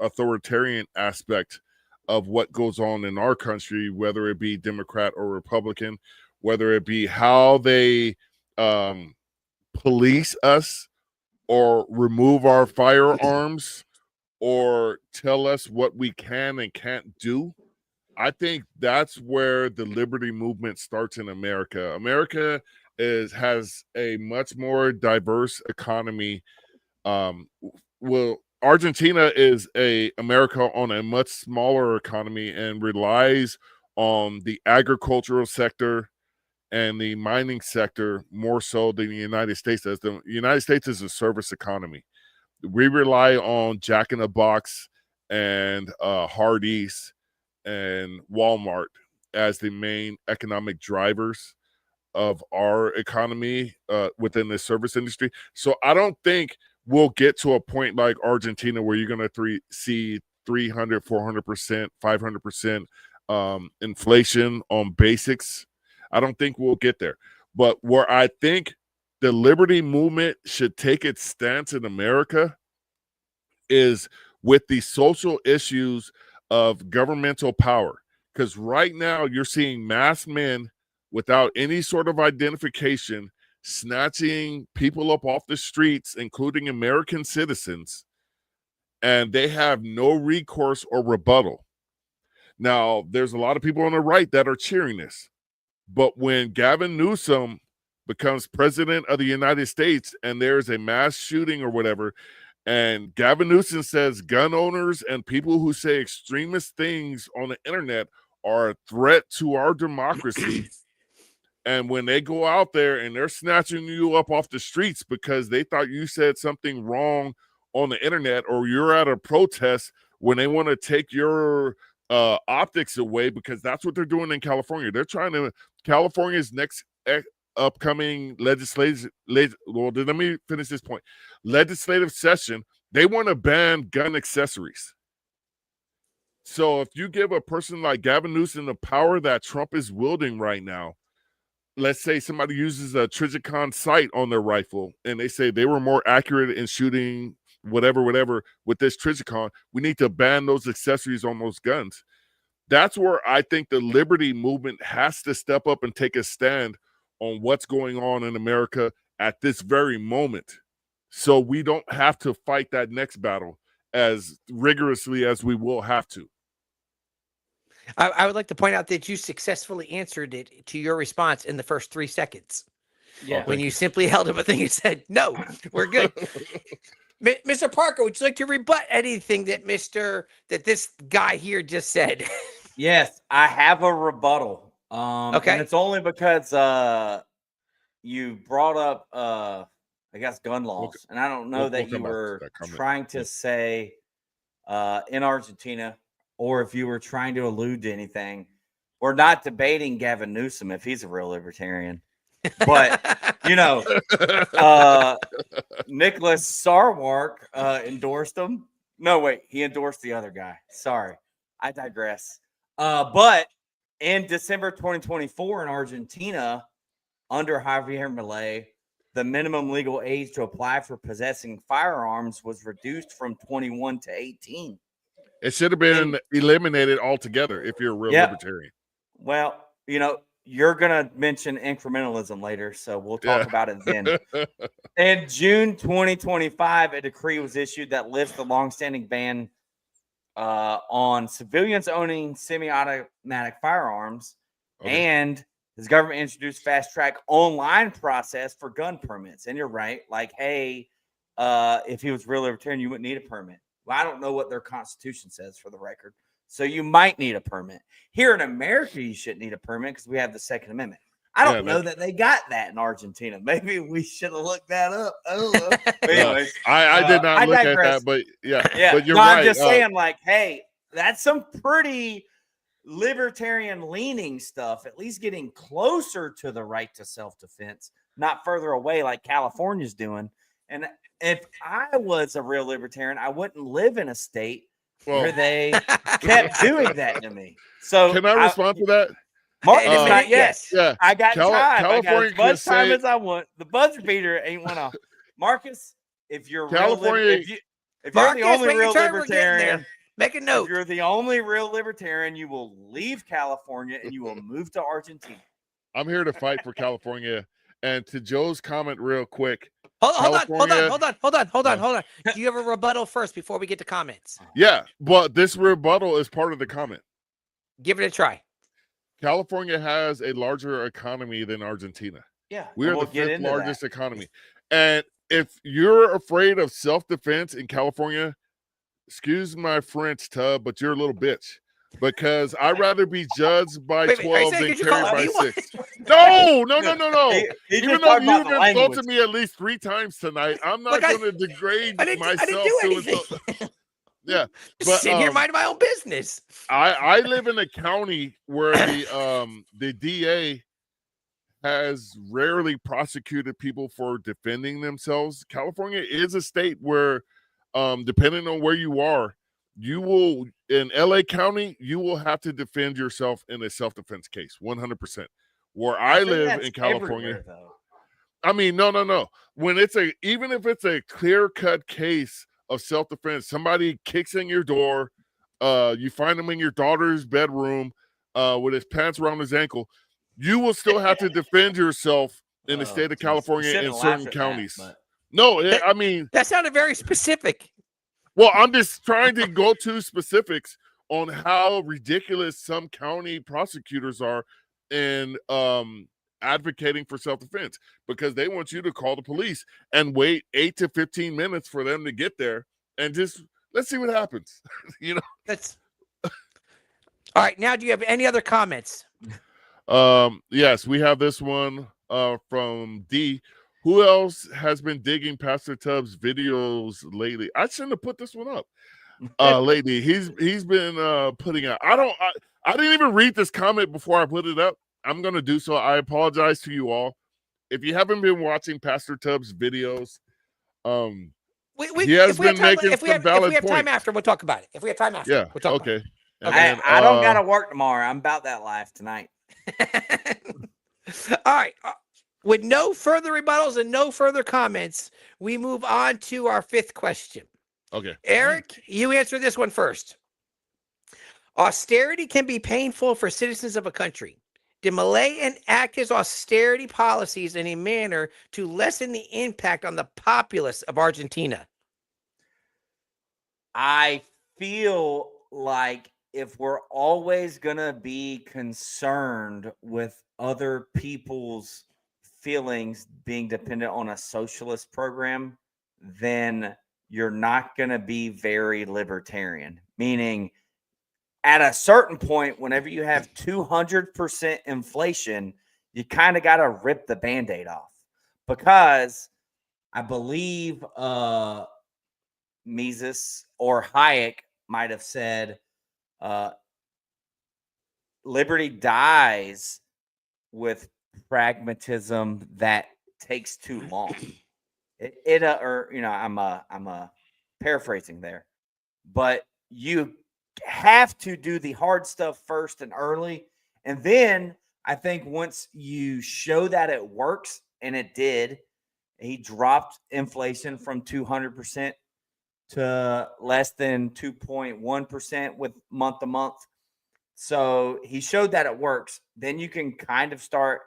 authoritarian aspect of what goes on in our country, whether it be Democrat or Republican, whether it be how they police us or remove our firearms or tell us what we can and can't do. I think that's where the liberty movement starts in America. America has a much more diverse economy. Argentina is America on a much smaller economy and relies on the agricultural sector and the mining sector more so than the United States does. The United States is a service economy. We rely on Jack in the Box and Hardee's and Walmart as the main economic drivers of our economy within the service industry. So I don't think we'll get to a point like Argentina where you're going to see 300, 400%, 500% inflation on basics. I don't think we'll get there. But where I think the liberty movement should take its stance in America is with the social issues of governmental power. Because right now you're seeing mass men without any sort of identification snatching people up off the streets, including American citizens, and they have no recourse or rebuttal. Now, there's a lot of people on the right that are cheering this. But when Gavin Newsom becomes president of the United States and there's a mass shooting or whatever, and Gavin Newsom says gun owners and people who say extremist things on the internet are a threat to our democracy. And when they go out there and they're snatching you up off the streets because they thought you said something wrong on the internet, or you're at a protest when they want to take your optics away, because that's what they're doing in California. They're trying to, California's next upcoming legislative, well, let me finish this point. Legislative session, they want to ban gun accessories. So if you give a person like Gavin Newsom the power that Trump is wielding right now, let's say somebody uses a Trijicon sight on their rifle and they say they were more accurate in shooting whatever with this Trijicon, we need to ban those accessories on those guns. That's where I think the liberty movement has to step up and take a stand on what's going on in America at this very moment, so we don't have to fight that next battle as rigorously as we will have to. I would like to point out that you successfully answered it to your response in the first 3 seconds. Yeah. When you simply held up a thing and said, no, we're good. Mr. Parker, would you like to rebut anything that this guy here just said? Yes, I have a rebuttal. Okay. And it's only because you brought up I guess gun laws. And I don't know that you were trying to say in Argentina, or if you were trying to allude to anything. We're not debating Gavin Newsom if he's a real libertarian. But, you know, Nicholas Sarwark endorsed him. No, wait, he endorsed the other guy. Sorry, I digress. But in December 2024 in Argentina, under Javier Milei, the minimum legal age to apply for possessing firearms was reduced from 21 to 18. It should have been eliminated altogether if you're a real libertarian. Well, you know, you're going to mention incrementalism later, so we'll talk about it then. In June 2025, a decree was issued that lifts the longstanding ban on civilians owning semi-automatic firearms, and his government introduced fast-track online process for gun permits. And you're right, like, hey, if he was real libertarian, you wouldn't need a permit. Well, I don't know what their constitution says, for the record. So you might need a permit. Here in America, you shouldn't need a permit because we have the Second Amendment. I don't know that they got that in Argentina. Maybe we should have looked that up. I don't know. But anyways, I did not look at that, but yeah. But you're right. I'm just saying, like, hey, that's some pretty libertarian leaning stuff, at least getting closer to the right to self-defense, not further away like California's doing. And if I was a real libertarian, I wouldn't live in a state where they kept doing that to me. So can I respond to that? Mark, not yet. Yeah, I got time. I got as much time say, as I want. The buzzer beater ain't one off. Marcus, if you're California, if you're the only real libertarian, make a note. If you're the only real libertarian, you will leave California and you will move to Argentina. I'm here to fight for California. And to Joe's comment, real quick. Hold on. Do you have a rebuttal first before we get to comments? Yeah, but this rebuttal is part of the comment. Give it a try. California has a larger economy than Argentina. Yeah, we are the fifth largest economy. And if you're afraid of self-defense in California, excuse my French, Tub, but you're a little bitch. Because I'd rather be judged by 12 than carried by 6. No. Even though you've insulted me at least 3 times tonight, I'm not going to degrade myself. I didn't do anything. Yeah, but sitting here minding my own business. I live in a county where the DA has rarely prosecuted people for defending themselves. California is a state where, depending on where you are, you will, in LA County, you will have to defend yourself in a self-defense case, 100%. Where I live in California, I mean, no. When even if it's a clear-cut case of self-defense, somebody kicks in your door, you find him in your daughter's bedroom with his pants around his ankle, you will still have to defend yourself in the state of California in certain counties. I mean, that sounded very specific. Well, I'm just trying to go to specifics on how ridiculous some county prosecutors are in advocating for self-defense, because they want you to call the police and wait 8 to 15 minutes for them to get there and just let's see what happens. That's all right. Now, do you have any other comments? Yes, we have this one from D. Who else has been digging Pastor Tubbs videos lately? I shouldn't have put this one up. Lately, he's been putting out. I didn't even read this comment before I put it up. I'm gonna do so. I apologize to you all if you haven't been watching Pastor Tubbs videos. He has been making some valid points. Time after, we'll talk about it. If we have time after, yeah, we'll talk okay. About it. Then, I don't gotta work tomorrow. I'm about that life tonight. All right. With no further rebuttals and no further comments, we move on to our fifth question. Okay. Eric, you answer this one first. Austerity can be painful for citizens of a country. Did Milei enact his austerity policies in a manner to lessen the impact on the populace of Argentina? I feel like if we're always going to be concerned with other people's feelings being dependent on a socialist program, then you're not going to be very libertarian. Meaning, at a certain point, whenever you have 200% inflation, you kind of got to rip the Band-Aid off. Because I believe Mises or Hayek might have said, liberty dies with pragmatism that takes too long. I'm paraphrasing there, but you have to do the hard stuff first and early, and then I think once you show that it works, and it did, he dropped inflation from 200% to less than 2.1% with month to month. So he showed that it works. Then you can kind of start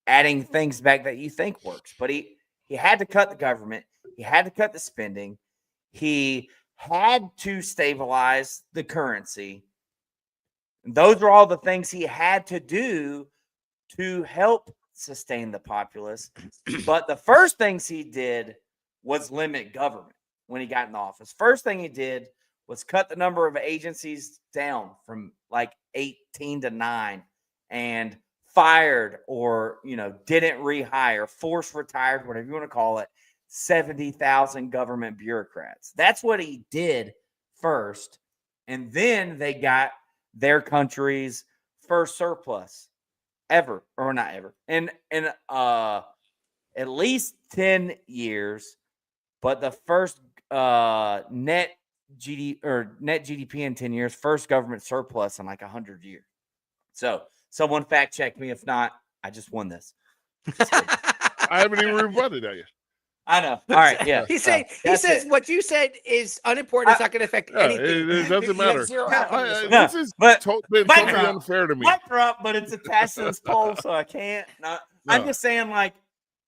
adding things back that you think works. But he had to cut the government. He had to cut the spending. He had to stabilize the currency. Those are all the things he had to do to help sustain the populace. But the first things he did was limit government when he got in office. First thing he did was cut the number of agencies down from like 18 to 9 and fired or, didn't rehire, forced retired, whatever you want to call it, 70,000 government bureaucrats. That's what he did first. And then they got their country's first surplus ever, or not ever, in at least 10 years, but the first net GDP in 10 years, first government surplus in like 100 years. So someone fact check me. If not, I just won this. I haven't even rebutted that yet. I know. All right. Yeah. He says what you said is unimportant. It's not going to affect anything. It doesn't matter. This is been totally unfair to me. Mic drop, but it's attached to this poll, so I can't. No. I'm just saying, like,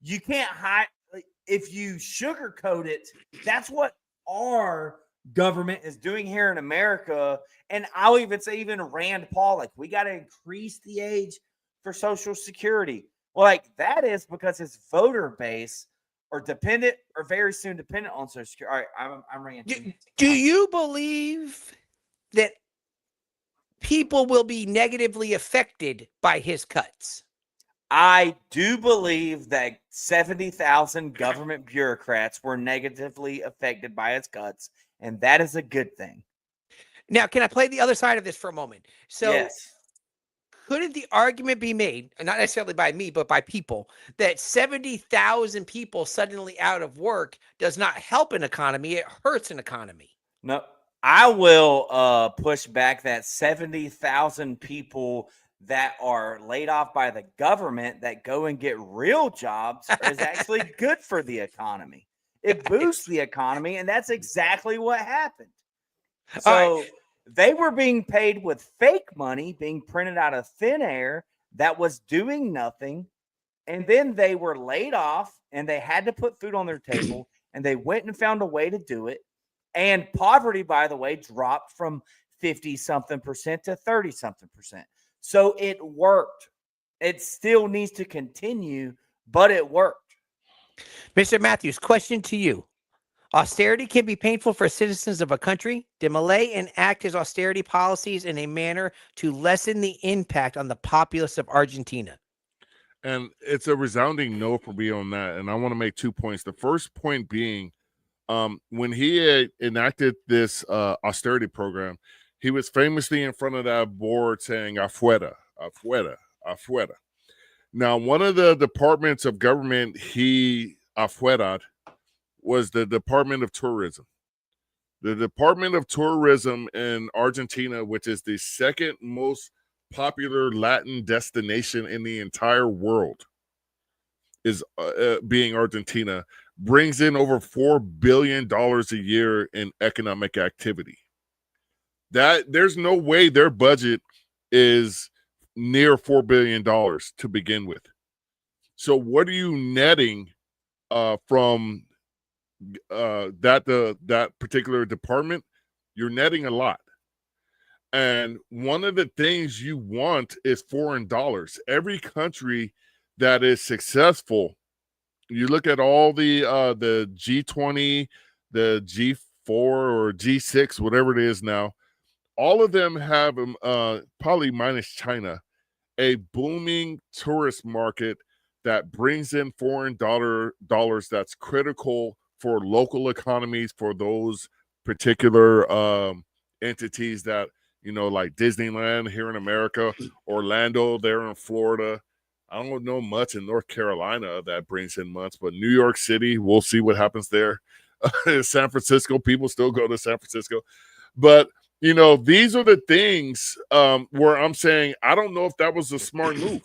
you can't hide. Like, if you sugarcoat it, that's what our government is doing here in America. And I'll even say, even Rand Paul, like, we got to increase the age for Social Security. Well, like, that is because his voter base are dependent or very soon dependent on Social Security. All right, I'm ranting. Do you believe that people will be negatively affected by his cuts? I do believe that 70,000 government bureaucrats were negatively affected by his cuts, and that is a good thing. Now, can I play the other side of this for a moment? So, yes. Couldn't the argument be made, not necessarily by me, but by people, that 70,000 people suddenly out of work does not help an economy, it hurts an economy? No, I will push back that 70,000 people that are laid off by the government that go and get real jobs is actually good for the economy. It boosts the economy, and that's exactly what happened. So they were being paid with fake money being printed out of thin air that was doing nothing. And then they were laid off and they had to put food on their table, and they went and found a way to do it. And poverty, by the way, dropped from 50-something% to 30-something%. So it worked. It still needs to continue, but it worked. Mr. Matthews, question to you. Austerity can be painful for citizens of a country. Did Milei enact his austerity policies in a manner to lessen the impact on the populace of Argentina? And it's a resounding no for me on that. And I want to make 2 points. The first point being, when he enacted this austerity program, he was famously in front of that board saying afuera, afuera, afuera. Now, one of the departments of government he afuera'd was the Department of Tourism. The Department of Tourism in Argentina, which is the second most popular Latin destination in the entire world, is being Argentina, brings in over $4 billion a year in economic activity. That there's no way their budget is near $4 billion to begin with. So what are you netting from that particular department? You're netting a lot. And one of the things you want is foreign dollars. Every country that is successful, you look at all the G20, the G4 or G6, whatever it is now, all of them have, probably minus China, a booming tourist market that brings in foreign dollars that's critical for local economies, for those particular entities that, you know, like Disneyland here in America, Orlando there in Florida. I don't know much in North Carolina that brings in much, but New York City, we'll see what happens there. San Francisco, people still go to San Francisco. But, you know, these are the things where I'm saying, I don't know if that was a smart move.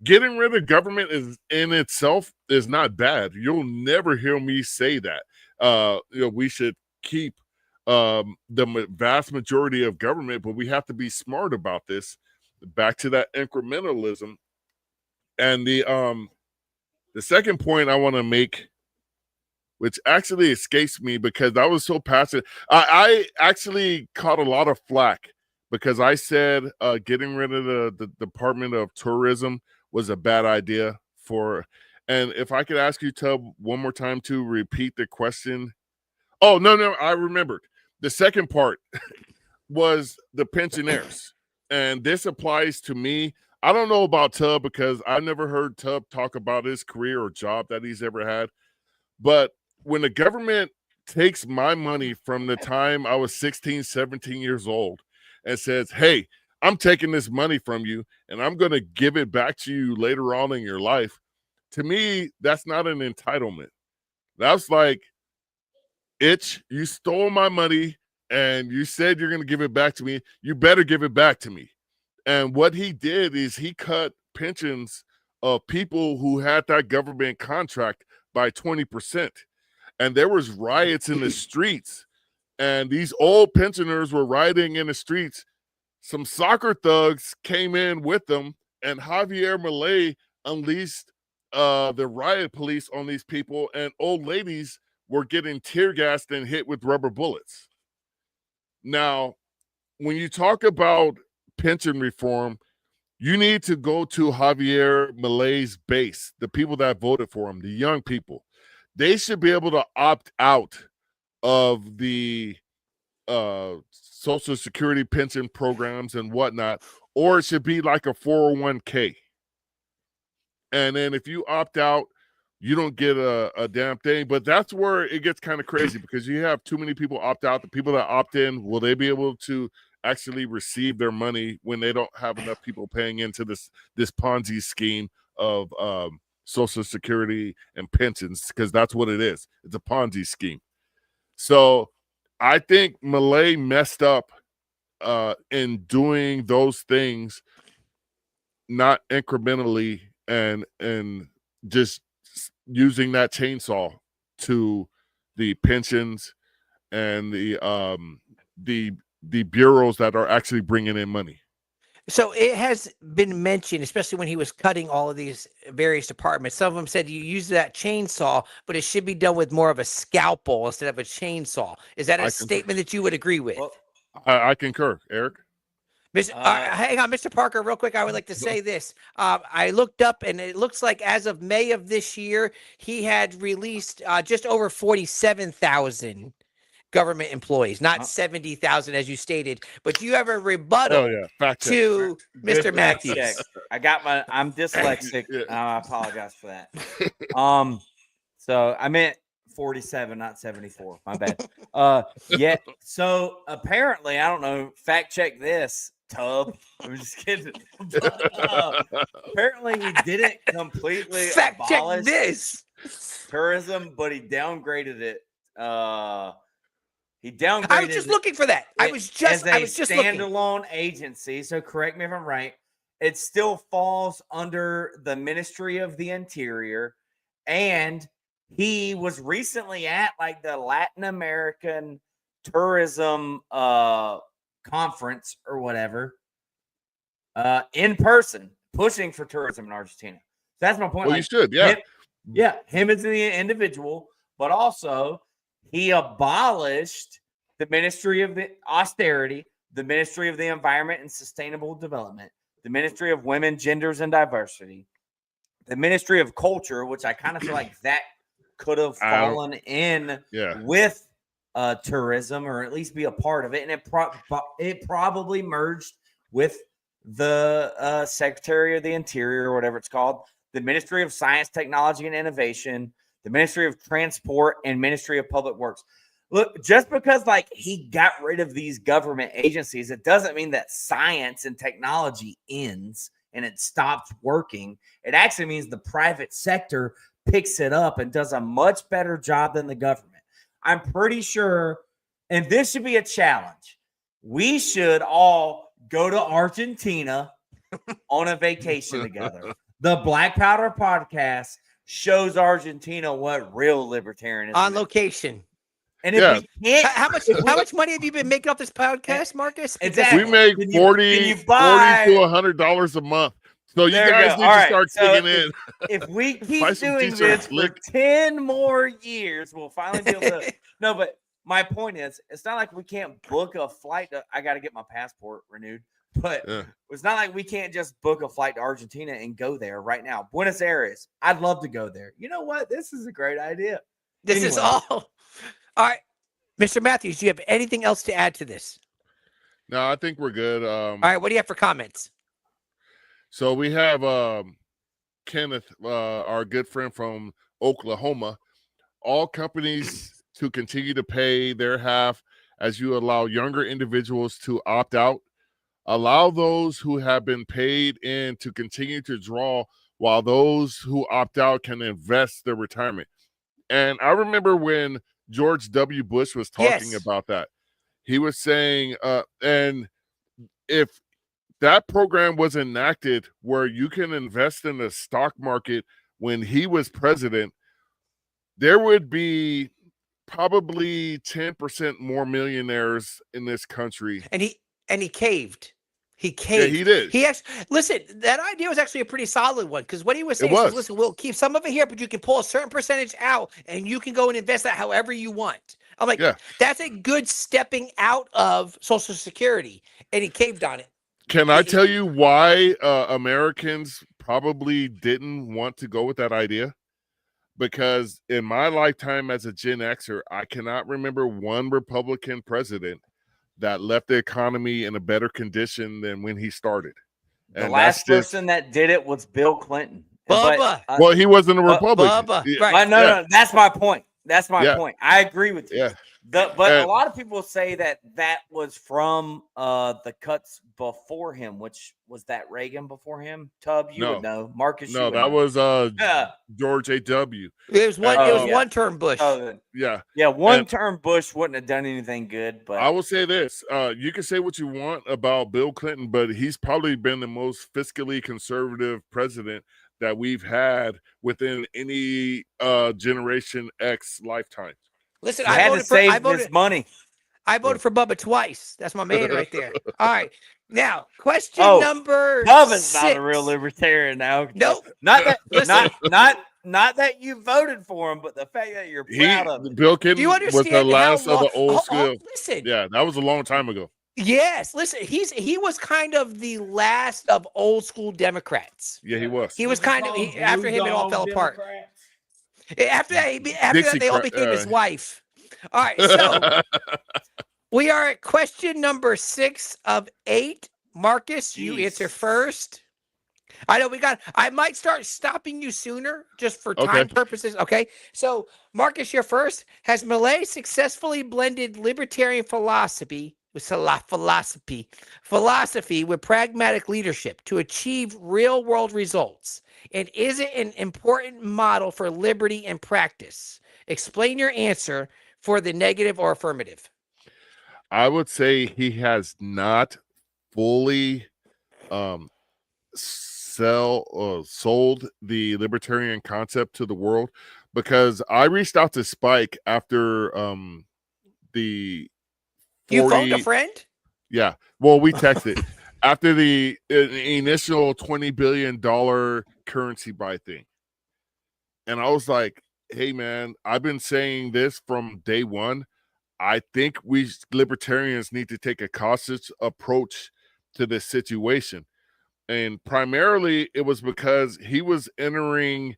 Getting rid of government is in itself is not bad. You'll never hear me say that. You know, we should keep the vast majority of government, but we have to be smart about this. Back to that incrementalism. And the second point I want to make, which actually escapes me because I was so passionate. I actually caught a lot of flack because I said getting rid of the Department of Tourism was a bad idea for. And if I could ask you, Tub, one more time to repeat the question. Oh, no, I remembered. The second part was the pensioners. And this applies to me. I don't know about Tub because I've never heard Tub talk about his career or job that he's ever had. But when the government takes my money from the time I was 16, 17 years old and says, hey, I'm taking this money from you and I'm going to give it back to you later on in your life, to me, that's not an entitlement. That's like, you stole my money and you said you're going to give it back to me. You better give it back to me. And what he did is he cut pensions of people who had that government contract by 20%. And there was riots in the streets. And these old pensioners were rioting in the streets. Some soccer thugs came in with them, and Javier Milei unleashed the riot police on these people, and old ladies were getting tear gassed and hit with rubber bullets. Now, when you talk about pension reform, you need to go to Javier Milei's base, the people that voted for him, the young people. They should be able to opt out of the Social Security pension programs and whatnot, or it should be like a 401k. And then if you opt out, you don't get a damn thing. But that's where it gets kind of crazy because you have too many people opt out. The people that opt in, will they be able to actually receive their money when they don't have enough people paying into this Ponzi scheme of Social Security and pensions? Because that's what it is. It's a Ponzi scheme. So I think Milei messed up in doing those things, not incrementally and just using that chainsaw to the pensions and the bureaus that are actually bringing in money. So it has been mentioned, especially when he was cutting all of these various departments. Some of them said you use that chainsaw, but it should be done with more of a scalpel instead of a chainsaw. Is that a statement that you would agree with? Well, I concur, Eric. Hang on, Mr. Parker, real quick. I would like to say this. I looked up, and it looks like as of May of this year, he had released just over 47,000 government employees, not 70,000 as you stated. But do you have a rebuttal to Mr. Matthews? I got I'm dyslexic. I apologize for that. So I meant 47, not 74. My bad. Yeah. So apparently, I don't know. Fact check this, Tub. I'm just kidding. Apparently, he didn't completely fact check abolish this tourism, but he downgraded it. He downgraded. I was just looking for that. I was just standalone agency. So correct me if I'm right. It still falls under the Ministry of the Interior, and he was recently at like the Latin American tourism conference or whatever in person, pushing for tourism in Argentina. So that's my point. Well, you should, yeah. Him as the individual, but also he abolished the Ministry of the Austerity, the Ministry of the Environment and Sustainable Development, the Ministry of Women, Genders, and Diversity, the Ministry of Culture, which I kind of feel like that could have fallen in with tourism, or at least be a part of it, and it probably merged with the Secretary of the Interior, or whatever it's called, the Ministry of Science, Technology, and Innovation, the Ministry of Transport, and Ministry of Public Works. Look, just because like he got rid of these government agencies, it doesn't mean that science and technology ends and it stops working. It actually means the private sector picks it up and does a much better job than the government. I'm pretty sure, and this should be a challenge, we should all go to Argentina on a vacation together. The Black Powder Podcast shows Argentina what real libertarianism is. On location. And if we can't, how much money have you been making off this podcast, Marcus? Exactly. We make $40 to $100 a month. So you guys need to start kicking in. If we keep doing this for 10 more years, we'll finally be able to. No, but my point is, it's not like we can't book a flight. I got to get my passport renewed. But it's not like we can't just book a flight to Argentina and go there right now. Buenos Aires. I'd love to go there. You know what? This is a great idea. This is all. All right. Mr. Matthews, do you have anything else to add to this? No, I think we're good. All right. What do you have for comments? So we have Kenneth, our good friend from Oklahoma. All companies to continue to pay their half as you allow younger individuals to opt out. Allow those who have been paid in to continue to draw while those who opt out can invest their retirement. And I remember when George W. Bush was talking about that. He was saying, and if that program was enacted where you can invest in the stock market when he was president, there would be probably 10% more millionaires in this country. And he caved. He caved. Yeah, he did. He actually, listen, that idea was actually a pretty solid one, because what he was saying is, listen, we'll keep some of it here, but you can pull a certain percentage out and you can go and invest that however you want. I'm like, that's a good stepping out of Social Security. And he caved on it. Can I tell you why Americans probably didn't want to go with that idea? Because in my lifetime as a Gen Xer, I cannot remember one Republican president that left the economy in a better condition than when he started. The last person that did it was Bill Clinton. Bubba. Well, he wasn't a Republican. Bubba. Yeah. Right. No, that's my point. That's my point. I agree with you. Yeah. But a lot of people say that was from the cuts before him, which was that Reagan before him. Tub, you would know. Marcus, no, that was George H.W. It was one term Bush. One term Bush wouldn't have done anything good. But I will say this: you can say what you want about Bill Clinton, but he's probably been the most fiscally conservative president that we've had within any Generation X lifetime. Listen, I voted for his money. I voted for Bubba twice. That's my man right there. All right. Now, question number Bubba's 6. not a real libertarian now. Nope. Not that you voted for him, but the fact that you're proud of it. Bill Clinton was the last of the old school. Listen. Yeah, that was a long time ago. Yes, listen, he was kind of the last of old school Democrats. Yeah, he was. He was kind of after him, it all fell apart. After that, they all became his wife. All right, so we are at question number 6 of 8. Marcus, you answer first. I know I might start stopping you sooner just for time purposes. Okay. So, Marcus, you're first. Has Milei successfully blended libertarian philosophy with pragmatic leadership to achieve real world results? And is it an important model for liberty and practice? Explain your answer for the negative or affirmative. I would say he has not fully sold the libertarian concept to the world, because I reached out to Spike after the 40, you phoned a friend? Yeah, well, we texted after the initial $20 billion currency buy thing, and I was like, hey man, I've been saying this from day one. I think we libertarians need to take a cautious approach to this situation. And primarily it was because he was entering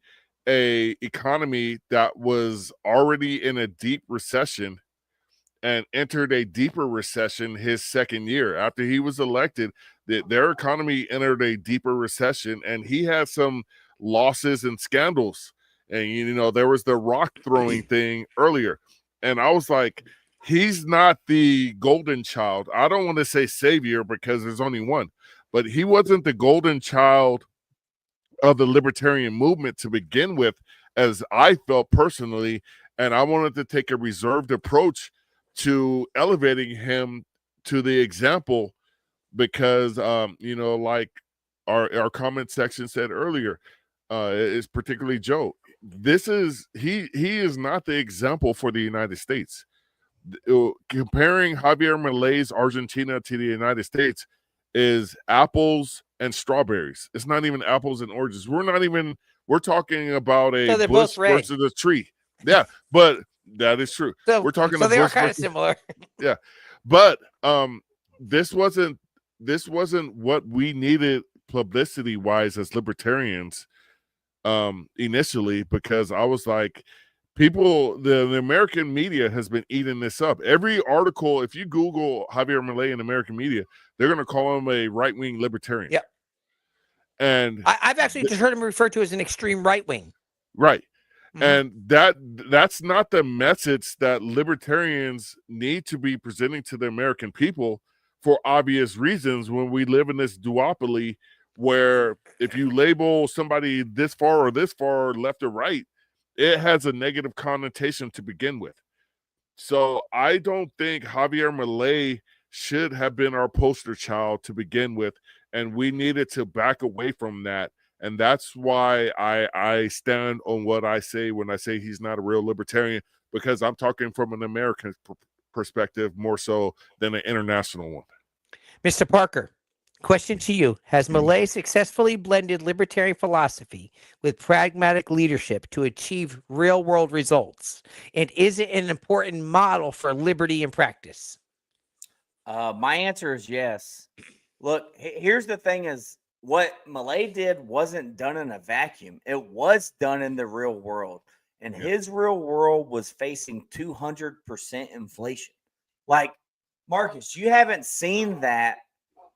a economy that was already in a deep recession and entered a deeper recession his second year after he was elected. Their economy entered a deeper recession, and he had some losses and scandals. And there was the rock throwing thing earlier, and I was like, he's not the golden child. I don't want to say savior because there's only one, but he wasn't the golden child of the libertarian movement to begin with, as I felt personally. And I wanted to take a reserved approach to elevating him to the example because, like our comment section said earlier, is particularly Joe. He is not the example for the United States. Comparing Javier Milei's Argentina to the United States is apples and strawberries. It's not even apples and oranges. We're talking about a bush versus a tree. Yeah, but that is true. So, we're talking so they are kind of similar. Yeah. But this wasn't what we needed publicity wise as libertarians initially, because I was like, the American media has been eating this up. Every article, if you Google Javier Milei in American media, they're going to call him a right-wing libertarian. Yep. And I've actually just heard him referred to as an extreme right-wing. Right. Mm-hmm. And that's not the message that libertarians need to be presenting to the American people, for obvious reasons, when we live in this duopoly where if you label somebody this far or this far, left or right, it has a negative connotation to begin with. So I don't think Javier Milei should have been our poster child to begin with, and we needed to back away from that. And that's why I stand on what I say when I say he's not a real libertarian, because I'm talking from an American perspective more so than an international one. Mr. Parker, question to you. Has Milei successfully blended libertarian philosophy with pragmatic leadership to achieve real-world results? And is it an important model for liberty in practice? My answer is yes. Look, here's the thing is, what Milei did wasn't done in a vacuum. It was done in the real world. And his real world was facing 200% inflation. Like, Marcus, you haven't seen that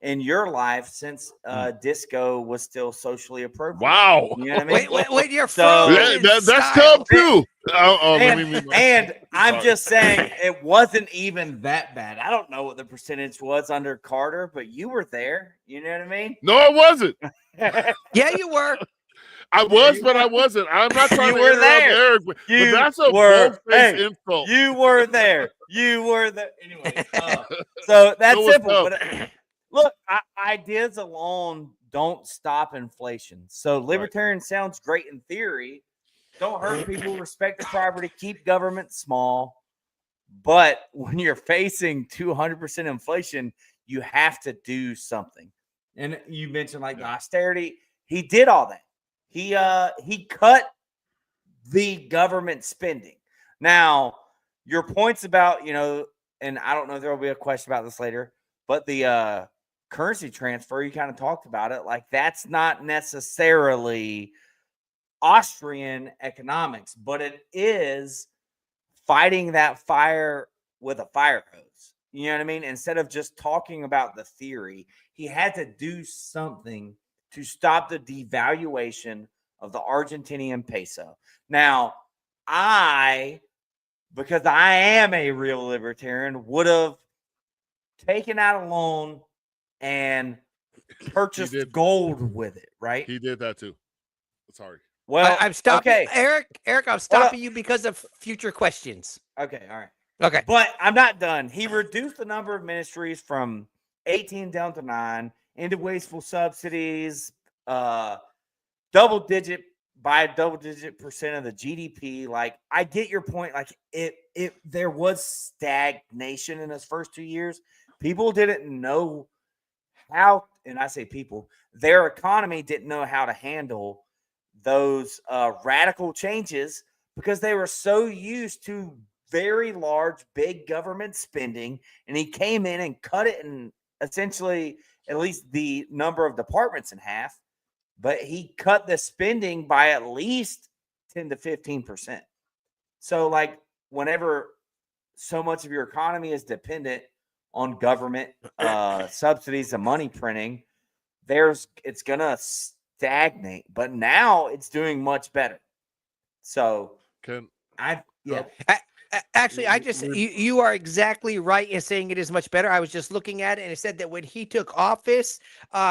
in your life since disco was still socially appropriate. Wow. You know what I mean? Wait, you're that's tough too. And I'm just saying it wasn't even that bad. I don't know what the percentage was under Carter, but you were there. You know what I mean? No, I wasn't. Yeah, you were. I was, but I wasn't. I'm not trying to interrupt Eric, but that's a bold-faced insult. You were there. You were there. Anyway, so that's simple. But look, ideas alone don't stop inflation. So libertarian sounds great in theory. Don't hurt people, respect the property, keep government small. But when you're facing 200% inflation, you have to do something. And you mentioned like the austerity. He did all that. He cut the government spending. Now, your points about, and I don't know if there will be a question about this later, But the currency transfer, you kind of talked about it, like that's not necessarily Austrian economics, but it is fighting that fire with a fire hose. You know what I mean? Instead of just talking about the theory, he had to do something to stop the devaluation of the Argentinian peso. Now, because I am a real libertarian, would have taken out a loan and purchased gold with it, right? He did that too. Sorry. Well, I'm stopping, okay. Eric, I'm stopping you because of future questions. Okay, all right. Okay. But I'm not done. He reduced the number of ministries from 18 down to 9, into wasteful subsidies, double digit percent of the GDP. Like, I get your point. Like, there was stagnation in his first 2 years. People didn't know how, and I say people, their economy didn't know how to handle those radical changes because they were so used to very large, big government spending. And he came in and cut it in essentially at least the number of departments in half. But he cut the spending by at least 10 to 15%. So, like, whenever so much of your economy is dependent on government subsidies and money printing, it's going to stagnate. But now it's doing much better. So, Actually, you are exactly right in saying it is much better. I was just looking at it, and it said that when he took office,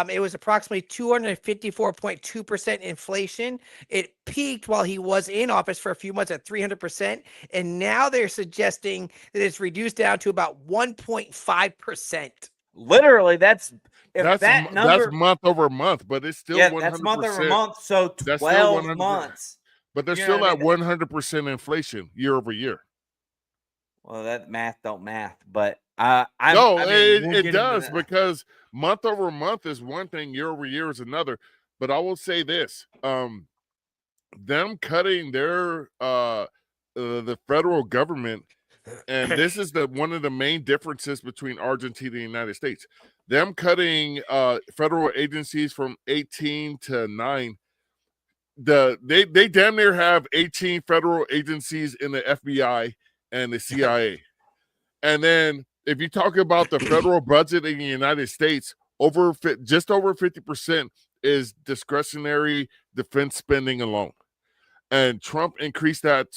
it was approximately 254.2% inflation. It peaked while he was in office for a few months at 300%, and now they're suggesting that it's reduced down to about 1.5%. Literally, that's month over month, but it's still 100%. That's month over month, so 12 months. But they're still at 100% inflation year over year. Well, that math don't math, but it does, because month over month is one thing, year over year is another. But I will say this: them cutting their the federal government, and this is one of the main differences between Argentina and the United States. Them cutting federal agencies from 18 to 9. They damn near have 18 federal agencies in the FBI and the CIA. And then if you talk about the federal budget in the United States, just over 50% is discretionary defense spending alone. And Trump increased that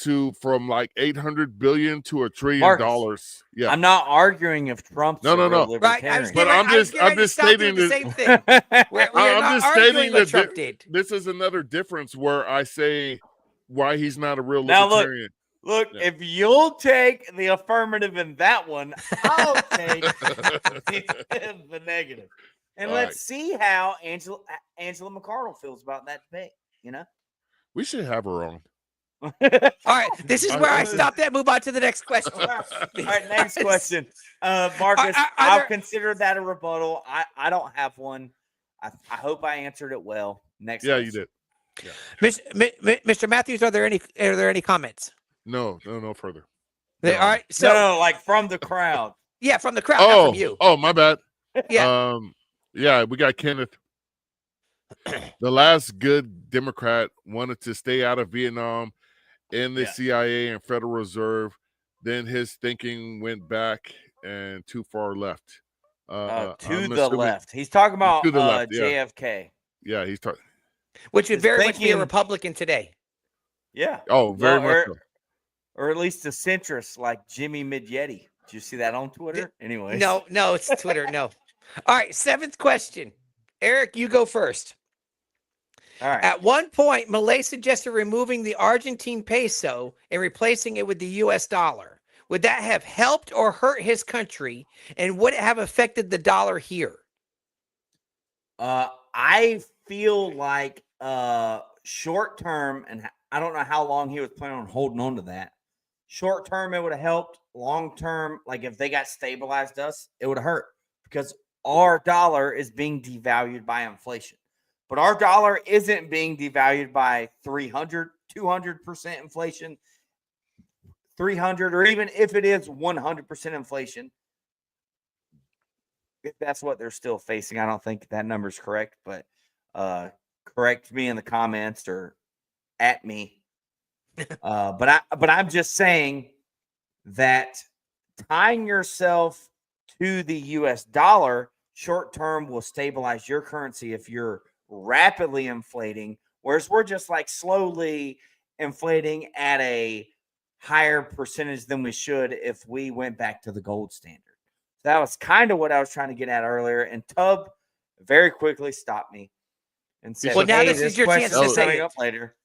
from like $800 billion to $1 trillion. Yeah, I'm not arguing if Trump's no. Right, I'm just stating the same thing. I'm just stating that Trump did. This is another difference where I say why he's not a real now libertarian. Look, if you'll take the affirmative in that one, I'll take the negative. And let's see how Angela McArdle feels about that debate. You know, we should have her on. All right, this is where I stop that. Move on to the next question. All right, next question. Marcus, I'll consider that a rebuttal. I don't have one. I hope I answered it well. Next question. You did. Yeah. Mr. Matthews, are there any comments? No further. All right, so no, like from the crowd. Yeah, from the crowd, not from you. Oh, my bad. Yeah. Yeah, we got Kenneth. The last good Democrat wanted to stay out of Vietnam in the CIA and Federal Reserve. Then his thinking went back and too far left. To the left. He's talking about JFK. Yeah, he's talking. Which would very much be a Republican today. Yeah. Oh, very much so. Or at least a centrist like Jimmy Midgetti. Did you see that on Twitter? Anyway. No, it's Twitter. No. All right, 7th question. Eric, you go first. All right. At one point, Milei suggested removing the Argentine peso and replacing it with the U.S. dollar. Would that have helped or hurt his country? And would it have affected the dollar here? I feel like short term, and I don't know how long he was planning on holding on to that. Short term, it would have helped. Long term, like if they got stabilized us, it would have hurt because our dollar is being devalued by inflation. But our dollar isn't being devalued by 300, 200% inflation, 300, or even if it is 100% inflation. if that's what they're still facing. I don't think that number's correct, but correct me in the comments or at me. But I'm just saying that tying yourself to the US dollar short term will stabilize your currency if you're rapidly inflating, whereas we're just like slowly inflating at a higher percentage than we should if we went back to the gold standard. That was kind of what I was trying to get at earlier. And Tub very quickly stopped me and said, Well, now hey, this is your chance question to is say coming it. up later.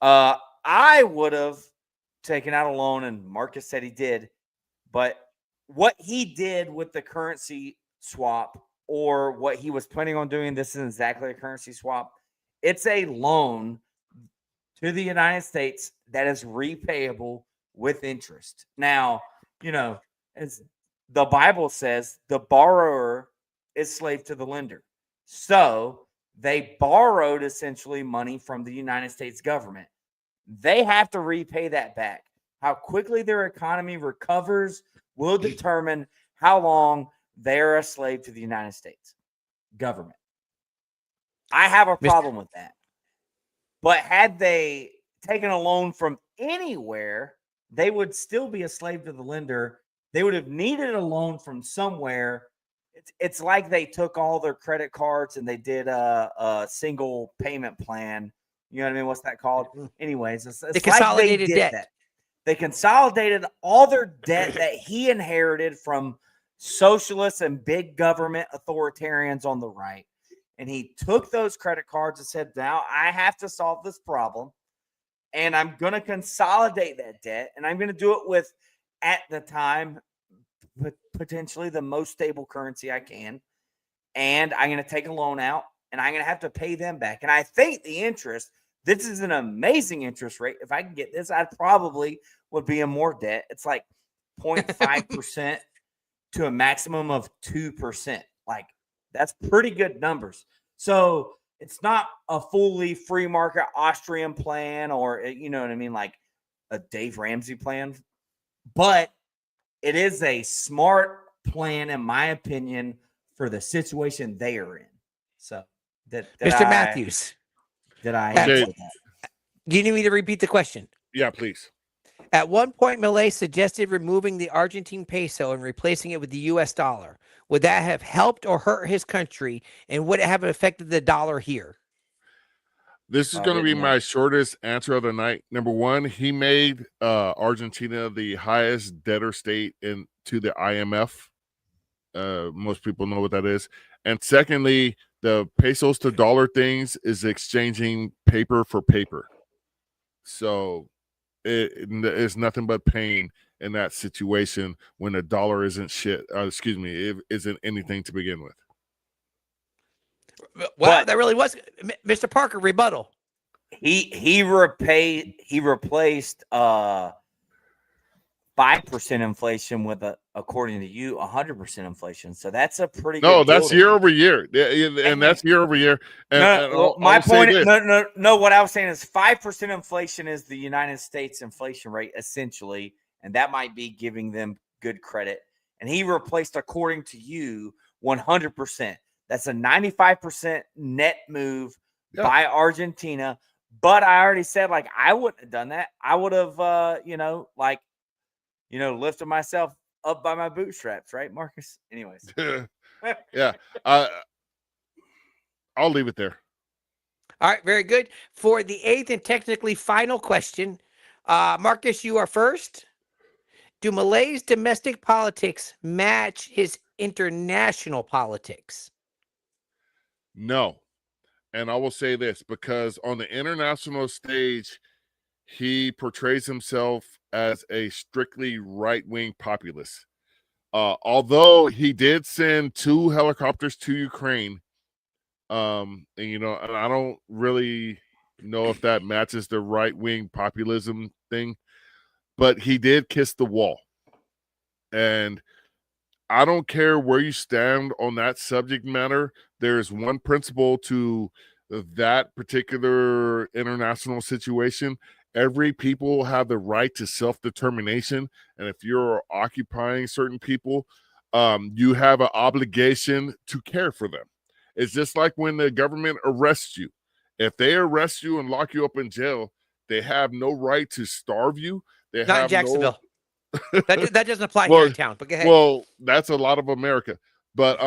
I would have taken out a loan, and Marcus said he did. But what he did with the currency swap, or what he was planning on doing, this isn't exactly a currency swap. It's a loan to the United States that is repayable with interest. Now, you know, as the Bible says, the borrower is slave to the lender. So they borrowed essentially money from the United States government. They have to repay that back. How quickly their economy recovers will determine how long they're a slave to the United States government. I have a problem with that. But had they taken a loan from anywhere, they would still be a slave to the lender. They would have needed a loan from somewhere. It's like they took all their credit cards and they did a single payment plan. You know what I mean? What's that called? Anyways, it's The consolidated like they did debt. that. They consolidated all their debt that he inherited from socialists and big government authoritarians on the right. And he took those credit cards and said, now I have to solve this problem. And I'm going to consolidate that debt. And I'm going to do it with, at the time, potentially the most stable currency I can. And I'm going to take a loan out and I'm going to have to pay them back. And I think the interest, this is an amazing interest rate. If I could get this, I probably would be in more debt. It's like 0.5% to a maximum of 2%. Like, that's pretty good numbers. So it's not a fully free market Austrian plan, or, you know what I mean, like a Dave Ramsey plan. But it is a smart plan, in my opinion, for the situation they are in. So, Mr. Matthews, did I Okay. answer that? do you need me to repeat the question? Yeah, please. At one point, Milei suggested removing the Argentine peso and replacing it with the U.S. dollar. Would that have helped or hurt his country, and would it have affected the dollar here? This is going to be my shortest answer of the night. Number one, he made Argentina the highest debtor state to the IMF. Most people know what that is. And secondly, the pesos to dollar things is exchanging paper for paper. So it's nothing but pain in that situation when the dollar isn't shit. It isn't anything to begin with. Wow, that really was Mr. Parker rebuttal. He replaced 5% inflation with according to you, 100% inflation. So that's a pretty good No, that's year over year. And that's year over year. My point is, no, what I was saying is 5% inflation is the United States inflation rate, essentially, and that might be giving them good credit. And he replaced, according to you, 100%. That's a 95% net move by Argentina. But I already said, like, I wouldn't have done that. I would have, lifted myself up by my bootstraps, right, Marcus? Anyways. Yeah. I'll leave it there. All right, very good. For the eighth and technically final question, Marcus, you are first. Do Milei's domestic politics match his international politics? No. And I will say this, because on the international stage, he portrays himself as a strictly right-wing populist. Although he did send 2 helicopters to Ukraine, and I don't really know if that matches the right-wing populism thing, but he did kiss the wall. And I don't care where you stand on that subject matter. There's one principle to that particular international situation. Every people have the right to self-determination. And if you're occupying certain people, you have an obligation to care for them. It's just like when the government arrests you. If they arrest you and lock you up in jail, they have no right to starve you. They Not in have Jacksonville. That doesn't apply well, here in town. But go ahead. Well, that's a lot of America. But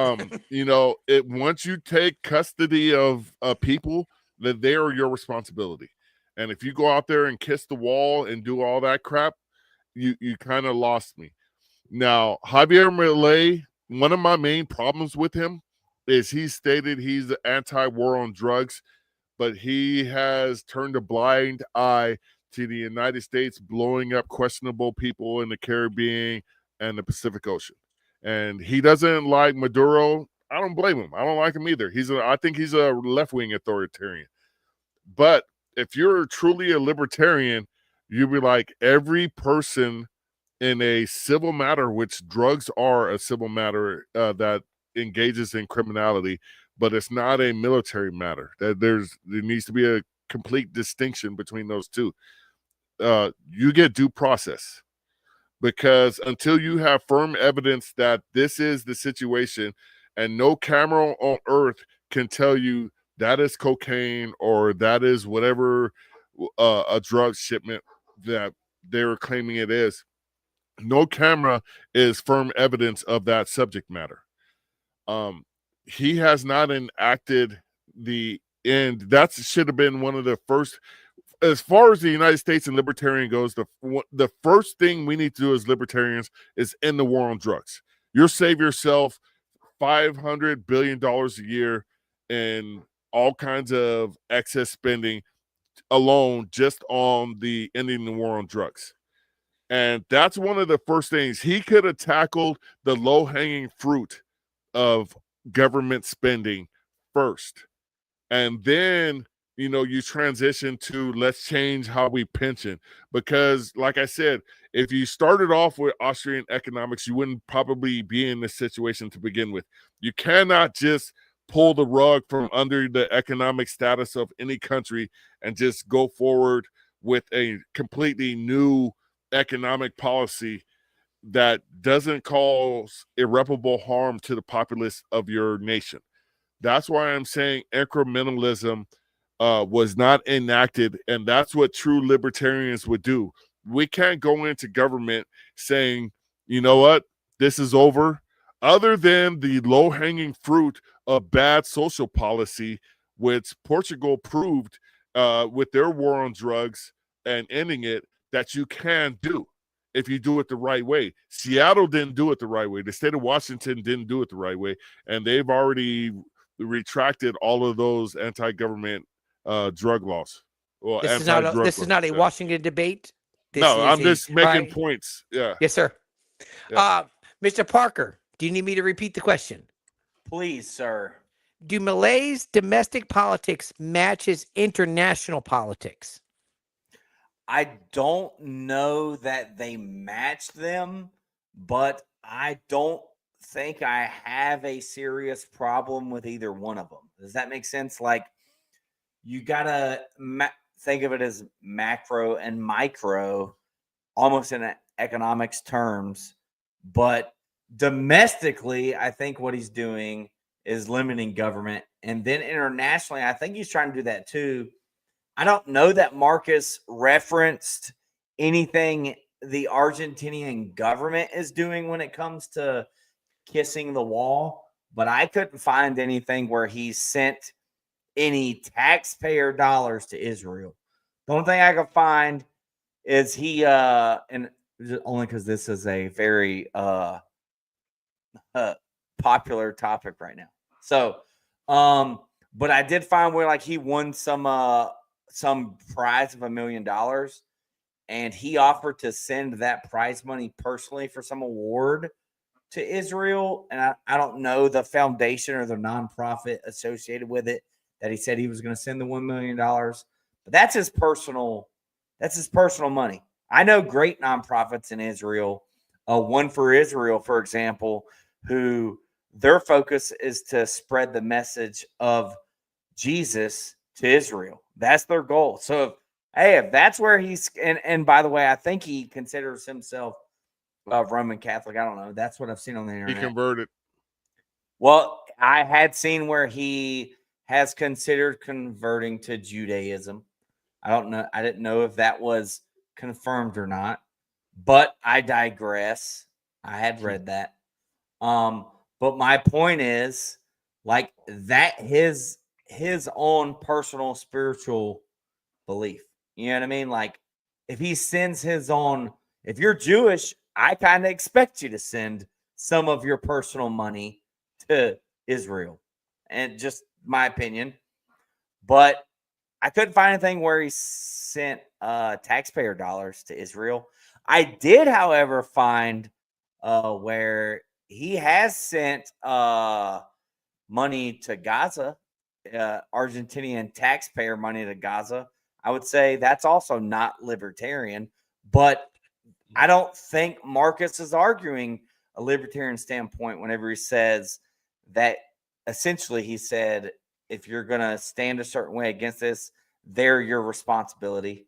you know, once you take custody of people, that they are your responsibility. And if you go out there and kiss the wall and do all that crap, you kind of lost me. Now, Javier Milei, one of my main problems with him is he stated he's anti-war on drugs, but he has turned a blind eye to the United States blowing up questionable people in the Caribbean and the Pacific Ocean. And he doesn't like Maduro. I don't blame him. I don't like him either. I think he's a left-wing authoritarian. But if you're truly a libertarian, you'd be like, every person in a civil matter, which drugs are a civil matter that engages in criminality, but it's not a military matter. There needs to be a complete distinction between those two. You get due process, because until you have firm evidence that this is the situation, and no camera on earth can tell you that is cocaine or that is whatever a drug shipment that they're claiming it is, no camera is firm evidence of that subject matter. He has not enacted the end. That should have been one of the first. As far as the United States and libertarian goes, the first thing we need to do as libertarians is end the war on drugs. You'll save yourself $500 billion a year in all kinds of excess spending alone just on the ending the war on drugs. And that's one of the first things. He could have tackled the low-hanging fruit of government spending first. And then, you know, you transition to let's change how we pension. Because, like I said, if you started off with Austrian economics, you wouldn't probably be in this situation to begin with. You cannot just pull the rug from under the economic status of any country and just go forward with a completely new economic policy that doesn't cause irreparable harm to the populace of your nation. That's why I'm saying incrementalism was not enacted, and that's what true libertarians would do. We can't go into government saying, you know what, this is over, other than the low-hanging fruit of bad social policy, which Portugal proved with their war on drugs and ending it, that you can do if you do it the right way. Seattle didn't do it the right way. The state of Washington didn't do it the right way, and they've already retracted all of those anti-government drug laws. Well, this is not a Washington debate. I'm just making points. Yeah. Yes, sir. Yeah. Mr. Parker, do you need me to repeat the question? Please, sir. Do Milei's domestic politics match his international politics? I don't know that they match them, but I don't think I have a serious problem with either one of them. Does that make sense? Like, you gotta think of it as macro and micro, almost in economics terms. But domestically, I think what he's doing is limiting government. And then internationally, I think he's trying to do that too. I don't know that Marcus referenced anything the Argentinian government is doing when it comes to kissing the wall, but I couldn't find anything where he sent any taxpayer dollars to Israel. The only thing I could find is he and only because this is a very popular topic right now. So but I did find where like he won some prize of $1 million, and he offered to send that prize money personally for some award to Israel. And I don't know the foundation or the nonprofit associated with it that he said he was going to send the $1 million, but that's his personal money. I know great nonprofits in Israel, One for Israel, for example, who their focus is to spread the message of Jesus to Israel. That's their goal. So if that's where he's, and by the way, I think he considers himself Roman Catholic. I don't know. That's what I've seen on the He internet. converted. Well, I had seen where he has considered converting to Judaism. I don't know. I didn't know if that was confirmed or not, but I digress. I had read that. But my point is, like, that his own personal spiritual belief. You know what I mean? Like, if he sends his own, if you're Jewish, I kind of expect you to send some of your personal money to Israel, and just my opinion. But I couldn't find anything where he sent taxpayer dollars to Israel. I did, however, find where he has sent money to Gaza, Argentinian taxpayer money to Gaza. I would say that's also not libertarian, but I don't think Marcus is arguing a libertarian standpoint whenever he says that. Essentially, he said, if you're going to stand a certain way against this, they're your responsibility.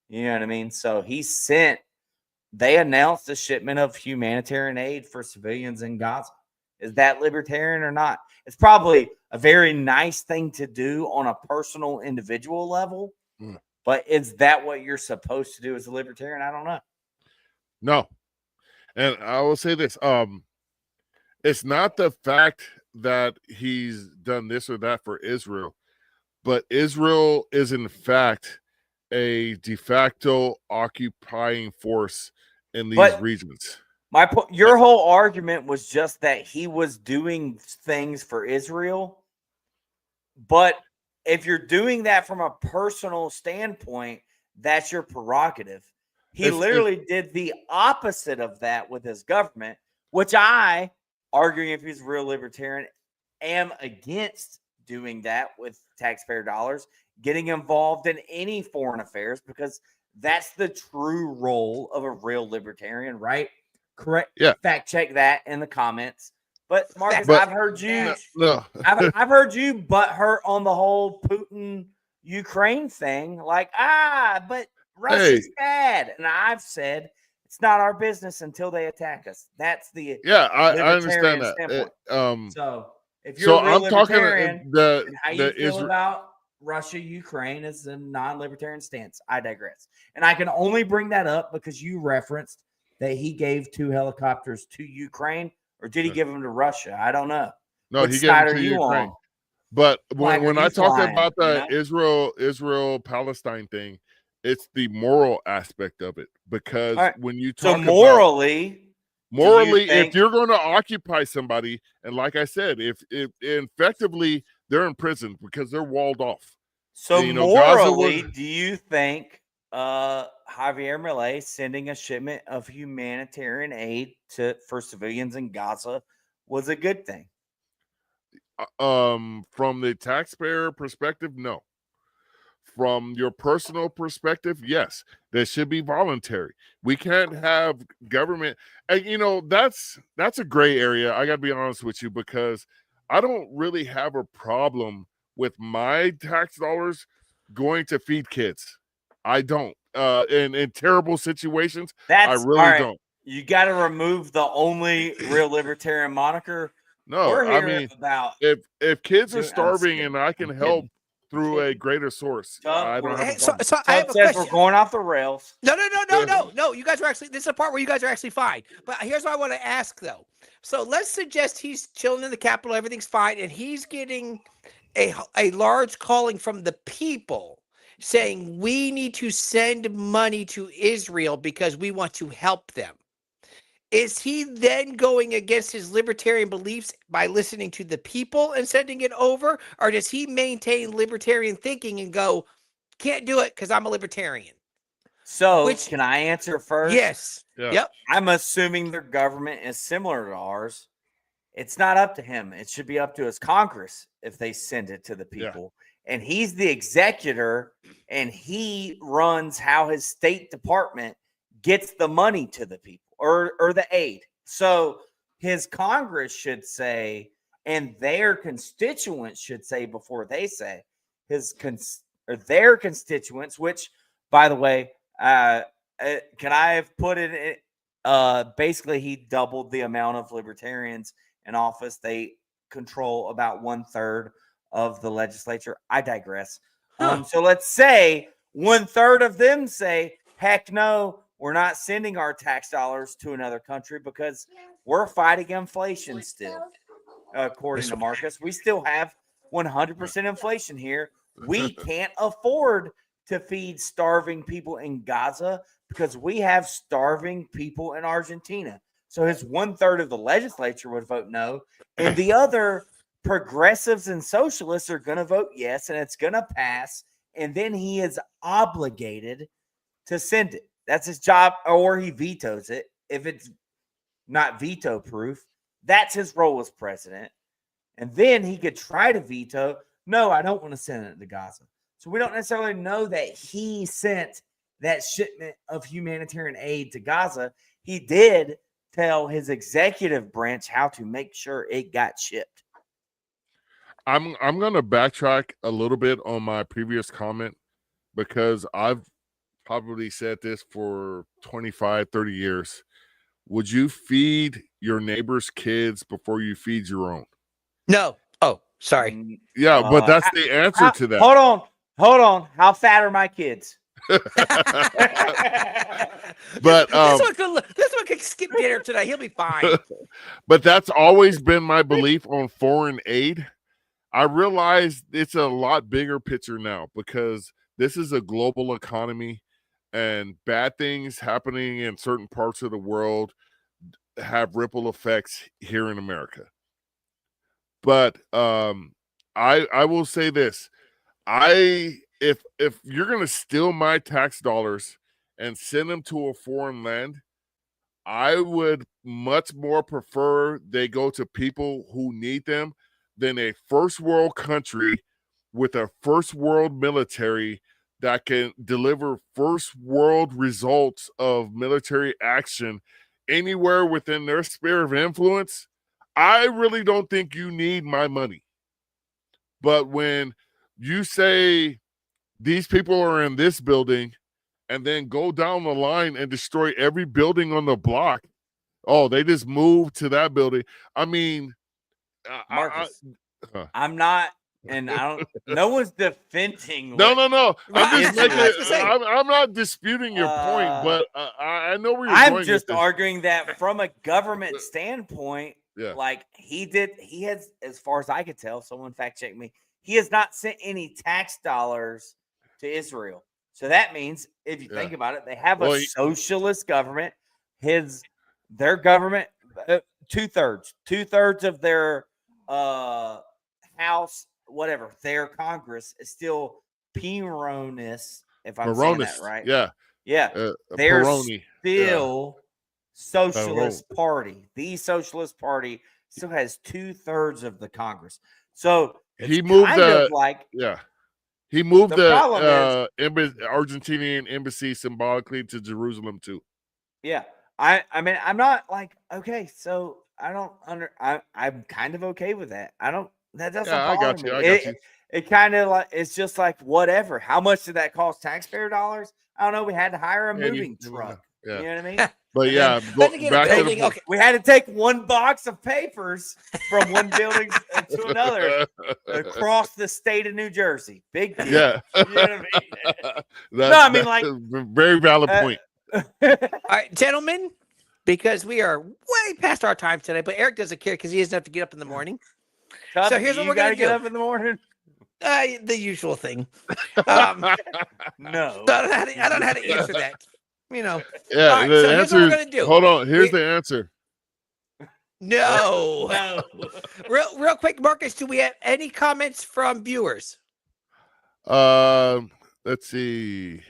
You know what I mean? So they announced a shipment of humanitarian aid for civilians in Gaza. Is that libertarian or not? It's probably a very nice thing to do on a personal, individual level. But is that what you're supposed to do as a libertarian? I don't know. No. And I will say this. It's not the fact that he's done this or that for Israel, but Israel is in fact a de facto occupying force in these regions. Your whole argument was just that he was doing things for Israel. But if you're doing that from a personal standpoint, that's your prerogative. He literally did the opposite of that with his government, which I, arguing if he's a real libertarian, am against doing that with taxpayer dollars, getting involved in any foreign affairs, because that's the true role of a real libertarian, right? Correct. Yeah. Fact check that in the comments. But Marcus, I've heard you. No. I've heard you butthurt on the whole Putin Ukraine thing. Like, but Russia's bad, and I've said it's not our business until they attack us. That's the I understand that. So if you're a real libertarian, talking how you feel about Russia, Ukraine is a non-libertarian stance. I digress. And I can only bring that up because you referenced that he gave 2 helicopters to Ukraine, or did he give them to Russia? I don't know. No, he gave them to Ukraine. But when I talk about the Israel-Palestine thing, it's the moral aspect of it, because when you talk morally, if you're going to occupy somebody, and like I said, if effectively they're in prison because they're walled off. So morally, do you think Javier Milei sending a shipment of humanitarian aid for civilians in Gaza was a good thing? From the taxpayer perspective, no. From your personal perspective, yes, that should be voluntary. We can't have government, and that's a gray area. I got to be honest with you, because I don't really have a problem with my tax dollars going to feed kids. I don't. In terrible situations, I really don't. You got to remove the only real libertarian moniker. No, I mean, if kids are starving and I can help through a greater source, I don't have a problem. So I have a question. We're going off the rails. No. You guys are actually, this is a part where you guys are actually fine. But here's what I want to ask, though. So let's suggest he's chilling in the Capitol, everything's fine, and he's getting a large calling from the people saying we need to send money to Israel because we want to help them. Is he then going against his libertarian beliefs by listening to the people and sending it over? Or does he maintain libertarian thinking and go, can't do it because I'm a libertarian? So can I answer first? Yes. Yeah. Yep. I'm assuming their government is similar to ours. It's not up to him. It should be up to his Congress if they send it to the people. Yeah. And he's the executor, and he runs how his State Department gets the money to the people. Or the aid. So his Congress should say, and their constituents should say before they say, their constituents, which, by the way, can I have put it basically he doubled the amount of libertarians in office. They control about 1/3 of the legislature. I digress. So let's say 1/3 of them say, heck no, we're not sending our tax dollars to another country because we're fighting inflation still. According to Marcus, we still have 100% inflation here. We can't afford to feed starving people in Gaza because we have starving people in Argentina. So his 1/3 of the legislature would vote no, and the other progressives and socialists are going to vote yes, and it's going to pass. And then he is obligated to send it. That's his job, or he vetoes it. If it's not veto proof, that's his role as president. And then he could try to veto. No, I don't want to send it to Gaza. So we don't necessarily know that he sent that shipment of humanitarian aid to Gaza. He did tell his executive branch how to make sure it got shipped. I'm going to backtrack a little bit on my previous comment because I've probably said this for 25, 30 years. Would you feed your neighbor's kids before you feed your own? No. Oh, sorry. Yeah, but that's the answer to that. Hold on. How fat are my kids? But this one could skip dinner tonight. He'll be fine. But that's always been my belief on foreign aid. I realize it's a lot bigger picture now because this is a global economy and bad things happening in certain parts of the world have ripple effects here in America. But I will say this. If you're going to steal my tax dollars and send them to a foreign land, I would much more prefer they go to people who need them than a first world country with a first world military that can deliver first world results of military action anywhere within their sphere of influence. I really don't think you need my money. But when you say these people are in this building and then go down the line and destroy every building on the block, oh, they just moved to that building. I mean, Marcus, I'm not, and I don't. No one's defending. No. I'm just I'm not disputing your point, but I know where you're going. I'm just arguing that from a government standpoint, like he has, as far as I could tell, someone fact check me. He has not sent any tax dollars to Israel. So that means, if you think about it, they have a socialist government. Their government, 2/3 of their House, whatever, their Congress is still Peronist, if I'm saying that right. Yeah. They're still Socialist Party. The Socialist Party still has 2/3 of the Congress. So he moved he moved the Argentinian embassy symbolically to Jerusalem too. Yeah. I mean, I'm not like, okay, so I don't I'm kind of okay with that. That doesn't bother me. I got you. It kind of like, it's just like, whatever. How much did that cost taxpayer dollars? I don't know. We had to hire a moving truck. You know what I mean? But yeah, we had to take one box of papers from one building to another across the state of New Jersey. Big deal. Yeah. You know what I mean? Like, very valid point. All right, gentlemen, because we are way past our time today, but Eric doesn't care because he doesn't have to get up in the morning. So here's what we're going to get up in the morning. The usual thing. No. So I don't know how to answer that. You know. Yeah. Right, so here's what we're going to do. Hold on. Here's the answer. No. Real quick, Marcus, do we have any comments from viewers? Let's see.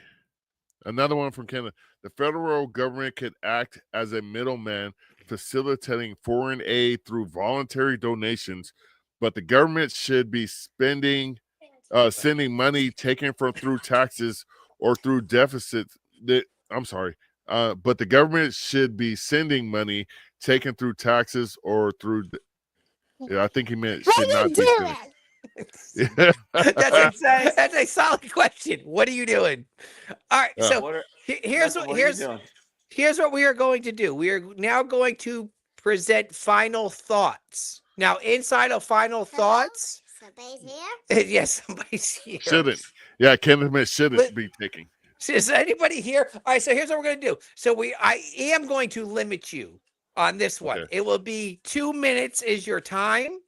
Another one from Canada. The federal government could act as a middleman, facilitating foreign aid through voluntary donations, but the government should be sending money taken from through taxes or through deficits. But the government should be sending money taken through taxes or through. I think he meant should not be sending. That's a solid question. What are you doing? All right, so here's what Here's what we are going to do. We are now going to present final thoughts. Now, inside of final thoughts, Somebody's here? yes, somebody's here. Shouldn't. Yeah, Kenneth Smith shouldn't be taking. Is anybody here? All right, so here's what we're going to do. So I am going to limit you on this one. Okay. It will be 2 minutes is your time.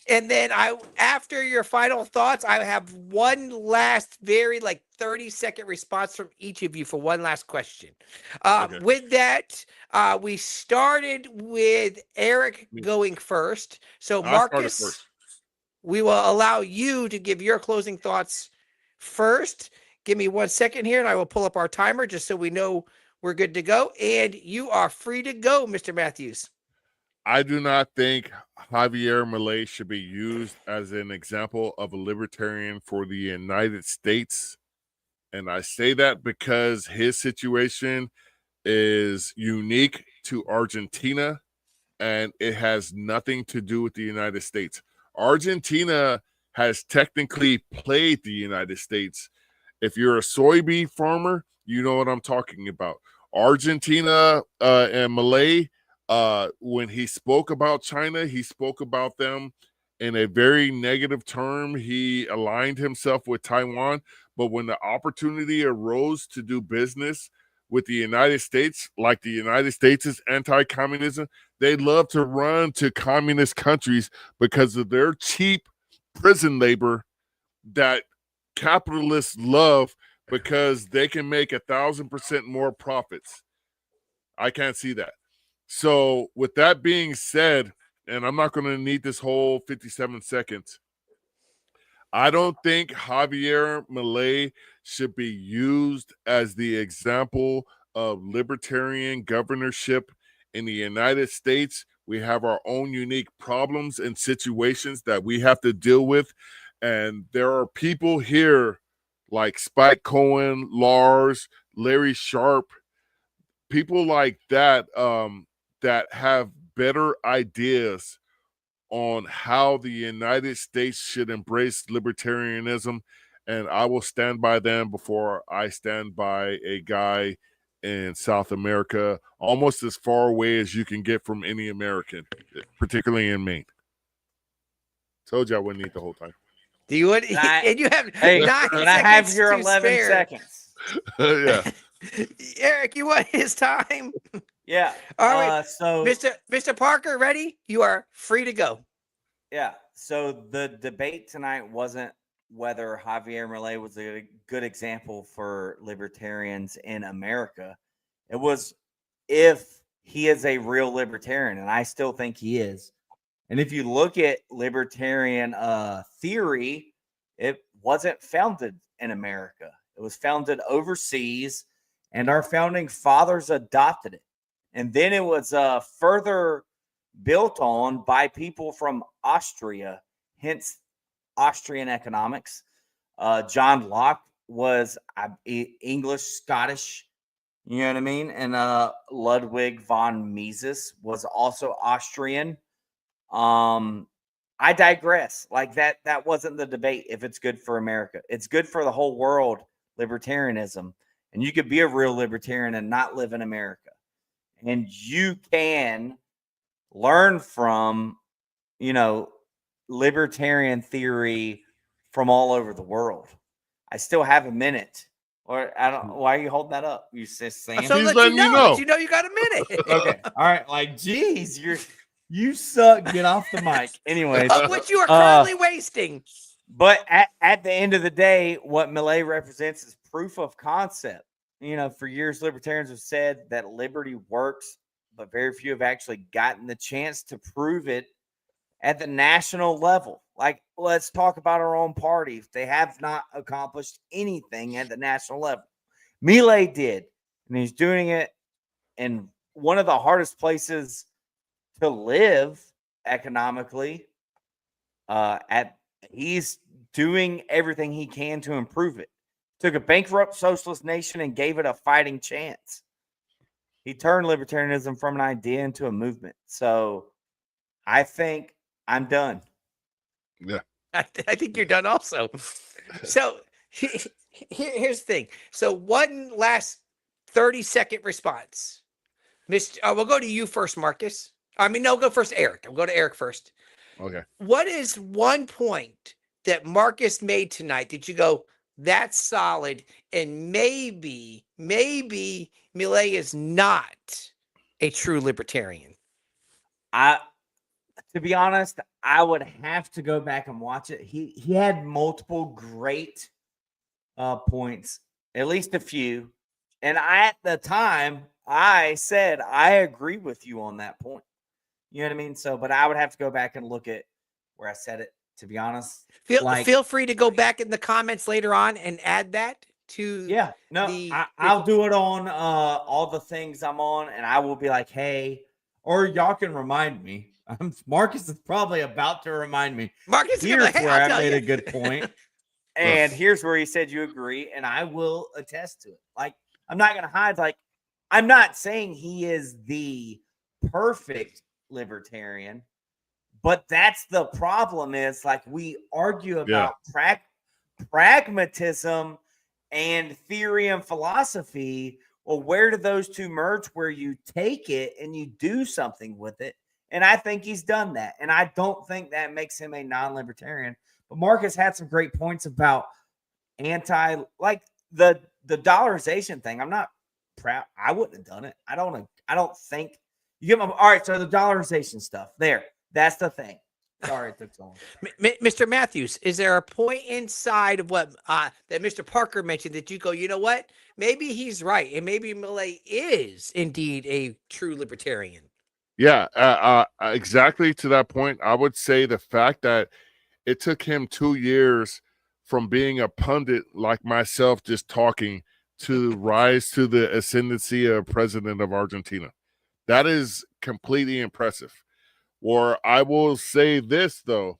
And then after your final thoughts, I have one last very 30-second response from each of you for one last question. Okay. With that, we started with Eric going first. So Marcus, we will allow you to give your closing thoughts first. Give me 1 second here and I will pull up our timer just so we know we're good to go. And you are free to go, Mr. Matthews. I do not think Javier Milei should be used as an example of a libertarian for the United States. And I say that because his situation is unique to Argentina and it has nothing to do with the United States. Argentina has technically played the United States. If you're a soybean farmer, you know what I'm talking about. Argentina and Milei, when he spoke about China, he spoke about them in a very negative term. He aligned himself with Taiwan, but when the opportunity arose to do business with the United States, like the United States is anti-communism, they love to run to communist countries because of their cheap prison labor that capitalists love because they can make 1,000% more profits. I can't see that. So with that being said, and I'm not going to need this whole 57 seconds, I don't think Javier Milei should be used as the example of libertarian governorship in the United States. We have our own unique problems and situations that we have to deal with. And there are people here like Spike Cohen, Lars, Larry Sharp, people like that that have better ideas on how the United States should embrace libertarianism, and I will stand by them before I stand by a guy in South America, almost as far away as you can get from any American, particularly in Maine. Told you I wouldn't need the whole time. Do you want? And you have 9 seconds. And I have your to 11 spare. seconds. Yeah. Eric, you want his time? Yeah. All right. So, Mr. Parker, ready? You are free to go. yeah. So the debate tonight wasn't whether Javier Milei was a good example for libertarians in America. It was if he is a real libertarian, and I still think he is. And if you look at libertarian theory, it wasn't founded in America. It was founded overseas, and our founding fathers adopted it. And then it was further built on by people from Austria, hence Austrian economics. John Locke was English, Scottish, you know what I mean? And Ludwig von Mises was also Austrian. I digress. Like that wasn't the debate. If it's good for America, it's good for the whole world, libertarianism. And you could be a real libertarian and not live in America. And you can learn from, libertarian theory from all over the world. I still have a minute. Or I don't. Why are you holding that up? You just saying. So He's let letting you know. You know you got a minute. Okay. All right. Like, geez, you suck. Get off the mic. Anyways, which you are currently wasting. But at the end of the day, what Milei represents is proof of concept. For years, libertarians have said that liberty works, but very few have actually gotten the chance to prove it at the national level. Like, let's talk about our own party. They have not accomplished anything at the national level. Milei did, and he's doing it in one of the hardest places to live economically. He's doing everything he can to improve it. Took a bankrupt socialist nation and gave it a fighting chance. He turned libertarianism from an idea into a movement. So I think I'm done. Yeah. I think you're done also. So here's the thing. So one last 30-second response. We'll go to you first, Marcus. I mean, no, go first, Eric. I'll go to Eric first. Okay. What is one point that Marcus made tonight that you go, that's solid, and maybe Milei is not a true libertarian? To be honest, I would have to go back and watch it. He had multiple great points, at least a few. And at the time, I said I agree with you on that point. You know what I mean? So, but I would have to go back and look at where I said it, to be honest. Feel free to go back in the comments later on and add that to. Yeah, no, I'll do it on all the things I'm on, and I will be like, hey, or y'all can remind me. Marcus is probably about to remind me. Marcus, here's where I made a good point, and here's where he said you agree, and I will attest to it. Like, I'm not gonna hide. Like, I'm not saying he is the perfect libertarian, but that's the problem. Is like we argue about pragmatism and theory and philosophy. Well, where do those two merge? Where you take it and you do something with it. And I think he's done that. And I don't think that makes him a non-libertarian. But Marcus had some great points about like the dollarization thing. I'm not proud. I wouldn't have done it. I don't think you get my all right. So the dollarization stuff there, that's the thing. Sorry, it took so long. Mr. Matthews, is there a point inside of what that Mr. Parker mentioned that you go, you know what? Maybe he's right. And maybe Milei is indeed a true libertarian. Yeah, exactly to that point. I would say the fact that it took him 2 years from being a pundit like myself just talking to rise to the ascendancy of president of Argentina. That is completely impressive. Or I will say this, though.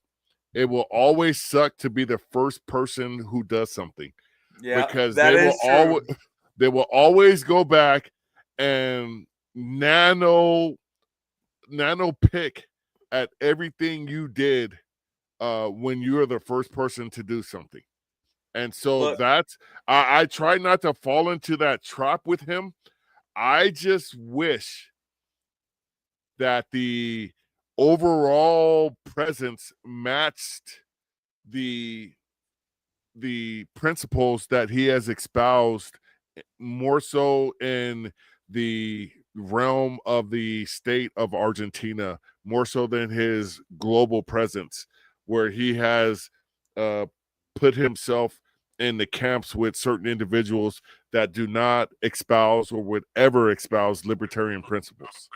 It will always suck to be the first person who does something. Yeah, because they will always go back and nano pick at everything you did when you're the first person to do something. And so that's I try not to fall into that trap with him. I just wish that the overall presence matched the principles that he has espoused, more so in the realm of the state of Argentina, more so than his global presence, where he has put himself in the camps with certain individuals that do not espouse or would ever espouse libertarian principles.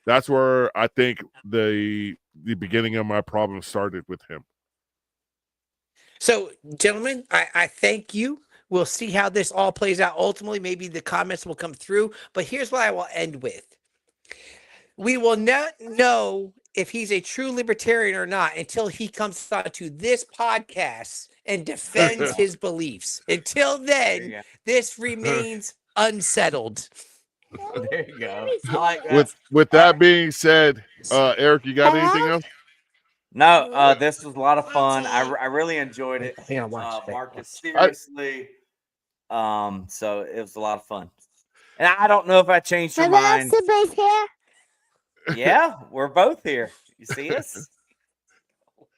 That's where I think the beginning of my problem started with him. So, gentlemen, I thank you. We'll see how this all plays out. Ultimately, maybe the comments will come through. But here's what I will end with. We will not know if he's a true libertarian or not until he comes onto this podcast and defends his beliefs. Until then, this remains unsettled. There you go. I like that. With that being said, Eric, you got anything else? No, this was a lot of fun. I really enjoyed it. Marcus, seriously. So it was a lot of fun. And I don't know if I changed your mind. Yeah, we're both here. You see us?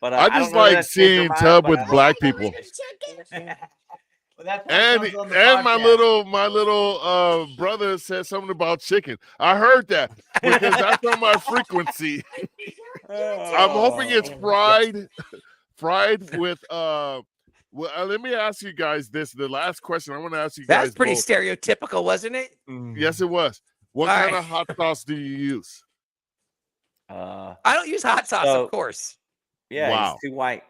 But I just like seeing Tub with black people. And my little brother said something about chicken. I heard that because that's on my frequency. I'm hoping it's fried with well, let me ask you guys this. The last question I want to ask you guys. That's pretty stereotypical, wasn't it? Yes, it was. What kind of hot sauce do you use? I don't use hot sauce, of course. Yeah, wow. He's too white.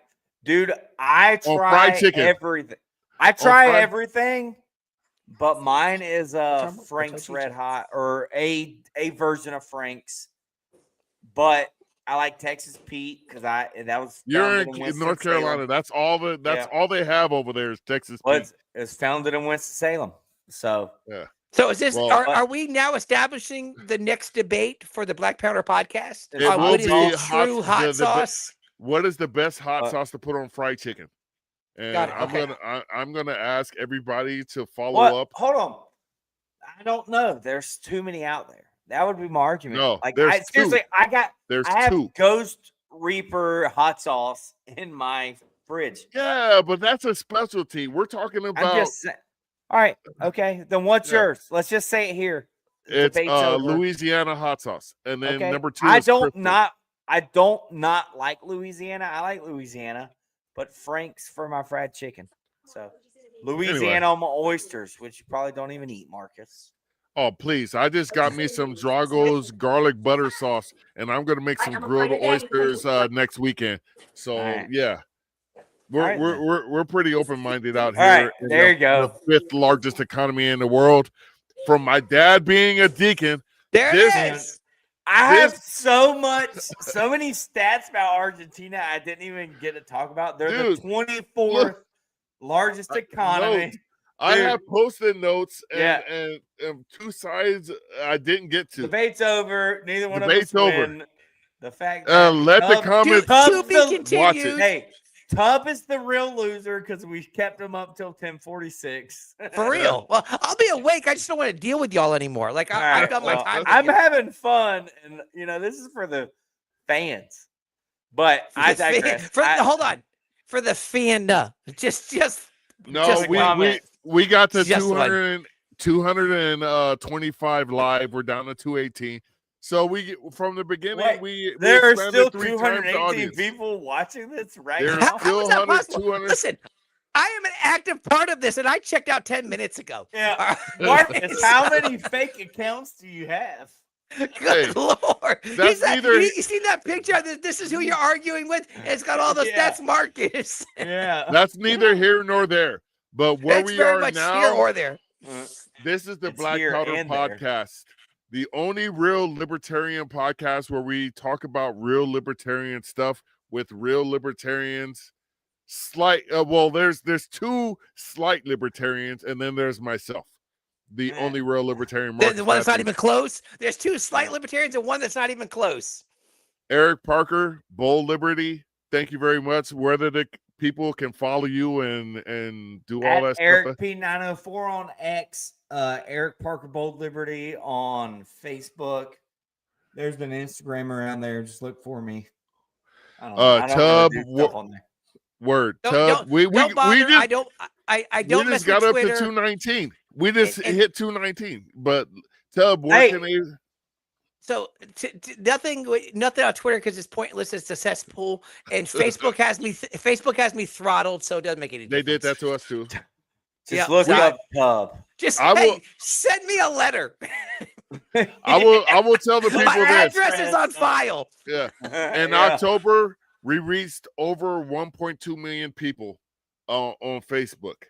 Dude, I try everything. I try everything, but mine is Frank's Red Hot or a version of Frank's. But I like Texas Pete because you're in North Carolina. That's all all they have over there is Texas Pete. It's founded in Winston-Salem. So yeah. So is this are we now establishing the next debate for the Black Powder podcast? What is the true hot sauce? What is the best hot sauce to put on fried chicken? And I'm gonna ask everybody to follow up. Hold on. I don't know. There's too many out there. That would be my argument. No, like there's seriously, two. I have two. Ghost Reaper hot sauce in my fridge. Yeah, but that's a specialty. We're talking about. I'm just saying. All right, okay. Then what's yours? Let's just say it here. It's Debate's over. Louisiana hot sauce, and then number 2. I is don't Crystal. not like Louisiana. I like Louisiana, but Frank's for my fried chicken. So Louisiana on my oysters, which you probably don't even eat, Marcus. Oh, please. I just got me some Drago's garlic butter sauce, and I'm going to make some grilled oysters next weekend. So, yeah. We're pretty open-minded out here. All right, there you go. The 5th largest economy in the world. From my dad being a deacon. There it is. I have so many stats about Argentina I didn't even get to talk about. They're the 24th largest economy. I have posted notes and 2 sides I didn't get to. Debate's over. Neither one of us win. The fact that let the comments to be continued. Watch it. Hey, Tub is the real loser because we kept him up till 10:46. For real. Well, I'll be awake. I just don't want to deal with y'all anymore. Like I've done my time. I'm having fun, and this is for the fans. But I digress. Hold on. For the fan, just we got to 225 live. We're down to 218. So from the beginning, there are still 218 people watching this right now. Still 200. Listen, I am an active part of this, and I checked out 10 minutes ago. Yeah, Marcus, how many fake accounts do you have? Good Lord! You seen that picture? This is who you're arguing with. It's got all the that's Marcus. Yeah, that's neither here nor there. But where we are now, here or there. This is the Black Powder Podcast. The only real libertarian podcast where we talk about real libertarian stuff with real libertarians. There's 2 slight libertarians, and then there's myself, the only real libertarian. The one that's not even close. There's 2 slight libertarians and one that's not even close. Eric Parker, Bold Liberty. Thank you very much. Whether the people can follow you and do all that Eric stuff. Eric P904 on X. Eric Parker Bold Liberty on Facebook. There's an Instagram around there. Just look for me. I don't know. Word. Don't bother. I don't we just got up to 219. We just hit 219. But Tub, where can they? So nothing on Twitter because it's pointless. It's a cesspool, and Facebook has me throttled, so it doesn't make any difference. They did that to us too. Just look up Pub. Send me a letter. I will tell the people my this. address is on file. Yeah. In October, we reached over 1.2 million people on Facebook.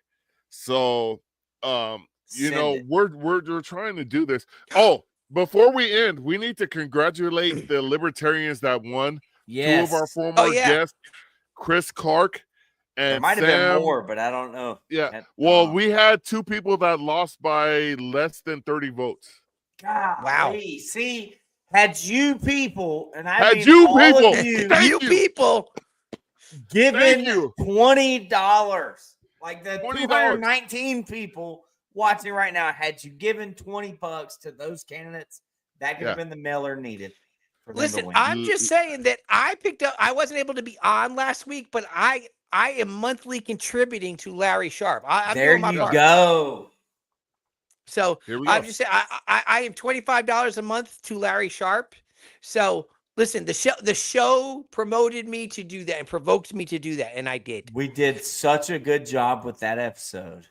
So we're trying to do this. Oh, before we end, we need to congratulate the libertarians that won. Yes. 2 of our former guests, Chris Clark. And there might have been more, but I don't know. Yeah. Well, we had 2 people that lost by less than 30 votes. God, wow. See, had you people, and I had mean you all people, of you people given $20, like the 219 people watching right now, had you given $20 to those candidates, that could have been the mailer needed. Listen, I'm just saying that I wasn't able to be on last week, but I am monthly contributing to Larry Sharp. There you go. So I'm just saying I am $25 a month to Larry Sharp. So listen, the show promoted me to do that and provoked me to do that, and I did. We did such a good job with that episode.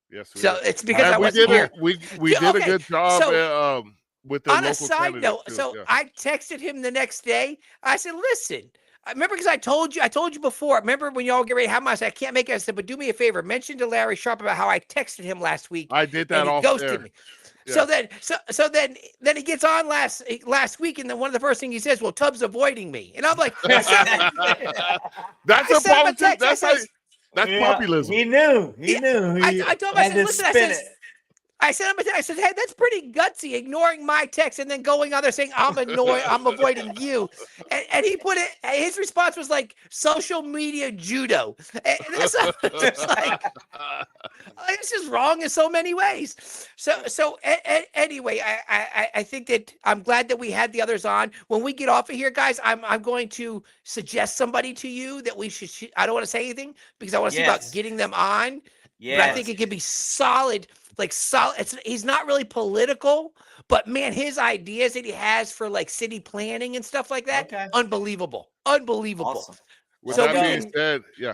Yes. So it's because I wasn't here. We did a good job. With the on a side note, I texted him the next day. I said, "Listen, I remember because I told you before. Remember when y'all get ready to have my? I said, I can't make it. I said, but do me a favor. Mention to Larry Sharp about how I texted him last week. I did that. And he ghosted me. Yeah. So then he gets on last week, and then one of the first things he says, "Well, Tubbs avoiding me," and I'm like, "That's populism." He knew. I told him, I said, "Listen, I said, hey, that's pretty gutsy, ignoring my text and then going on there saying I'm annoyed, I'm avoiding you." And he put it. His response was like social media judo. And that's just like, This is wrong in so many ways. So anyway, I think that I'm glad that we had the others on. When we get off of here, guys, I'm going to suggest somebody to you that we should. I don't want to say anything because I want to see about getting them on. Yeah, but I think it could be solid, like solid. He's not really political, but man, his ideas that he has for like city planning and stuff like that, unbelievable. Awesome. With So that we being can- said, yeah.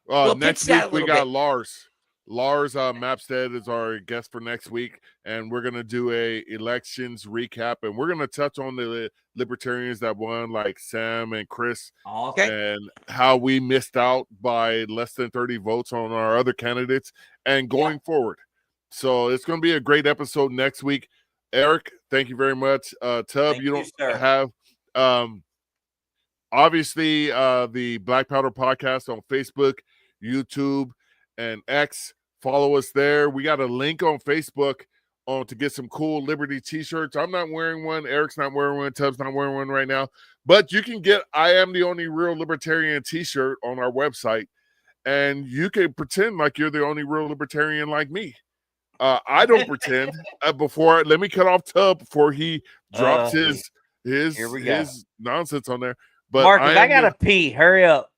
We'll Next pitch that week a we little got bit. Lars. Lars Mapstead is our guest for next week, and we're gonna do a elections recap, and we're gonna touch on the libertarians that won, like Sam and Chris, and how we missed out by less than 30 votes on our other candidates, and going forward. So it's gonna be a great episode next week. Eric, thank you very much. Tub, you don't have obviously the Black Powder Podcast on Facebook, YouTube, and X. Follow us there. We got a link on Facebook to get some cool Liberty t-shirts. I'm not wearing one. Eric's not wearing one. Tubbs not wearing one right now. But you can get I Am the Only Real Libertarian t-shirt on our website. And you can pretend like you're the only real libertarian like me. I don't pretend. Let me cut off Tub before he drops his nonsense on there. But Marcus, I gotta pee. Hurry up.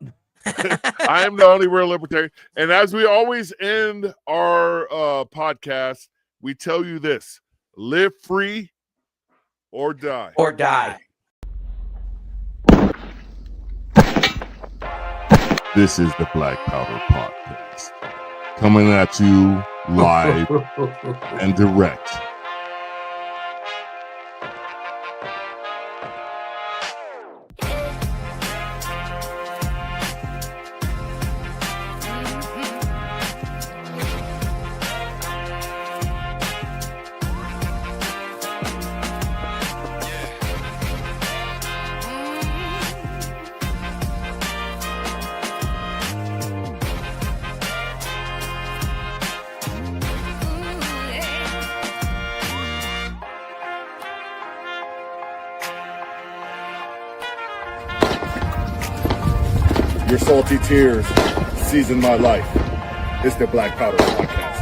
I am the only real libertarian. And as we always end our podcast, we tell you this: live free or die. Or die. This is the Black Powder Podcast, coming at you live and direct. Your salty tears season my life. It's the Black Powder Podcast.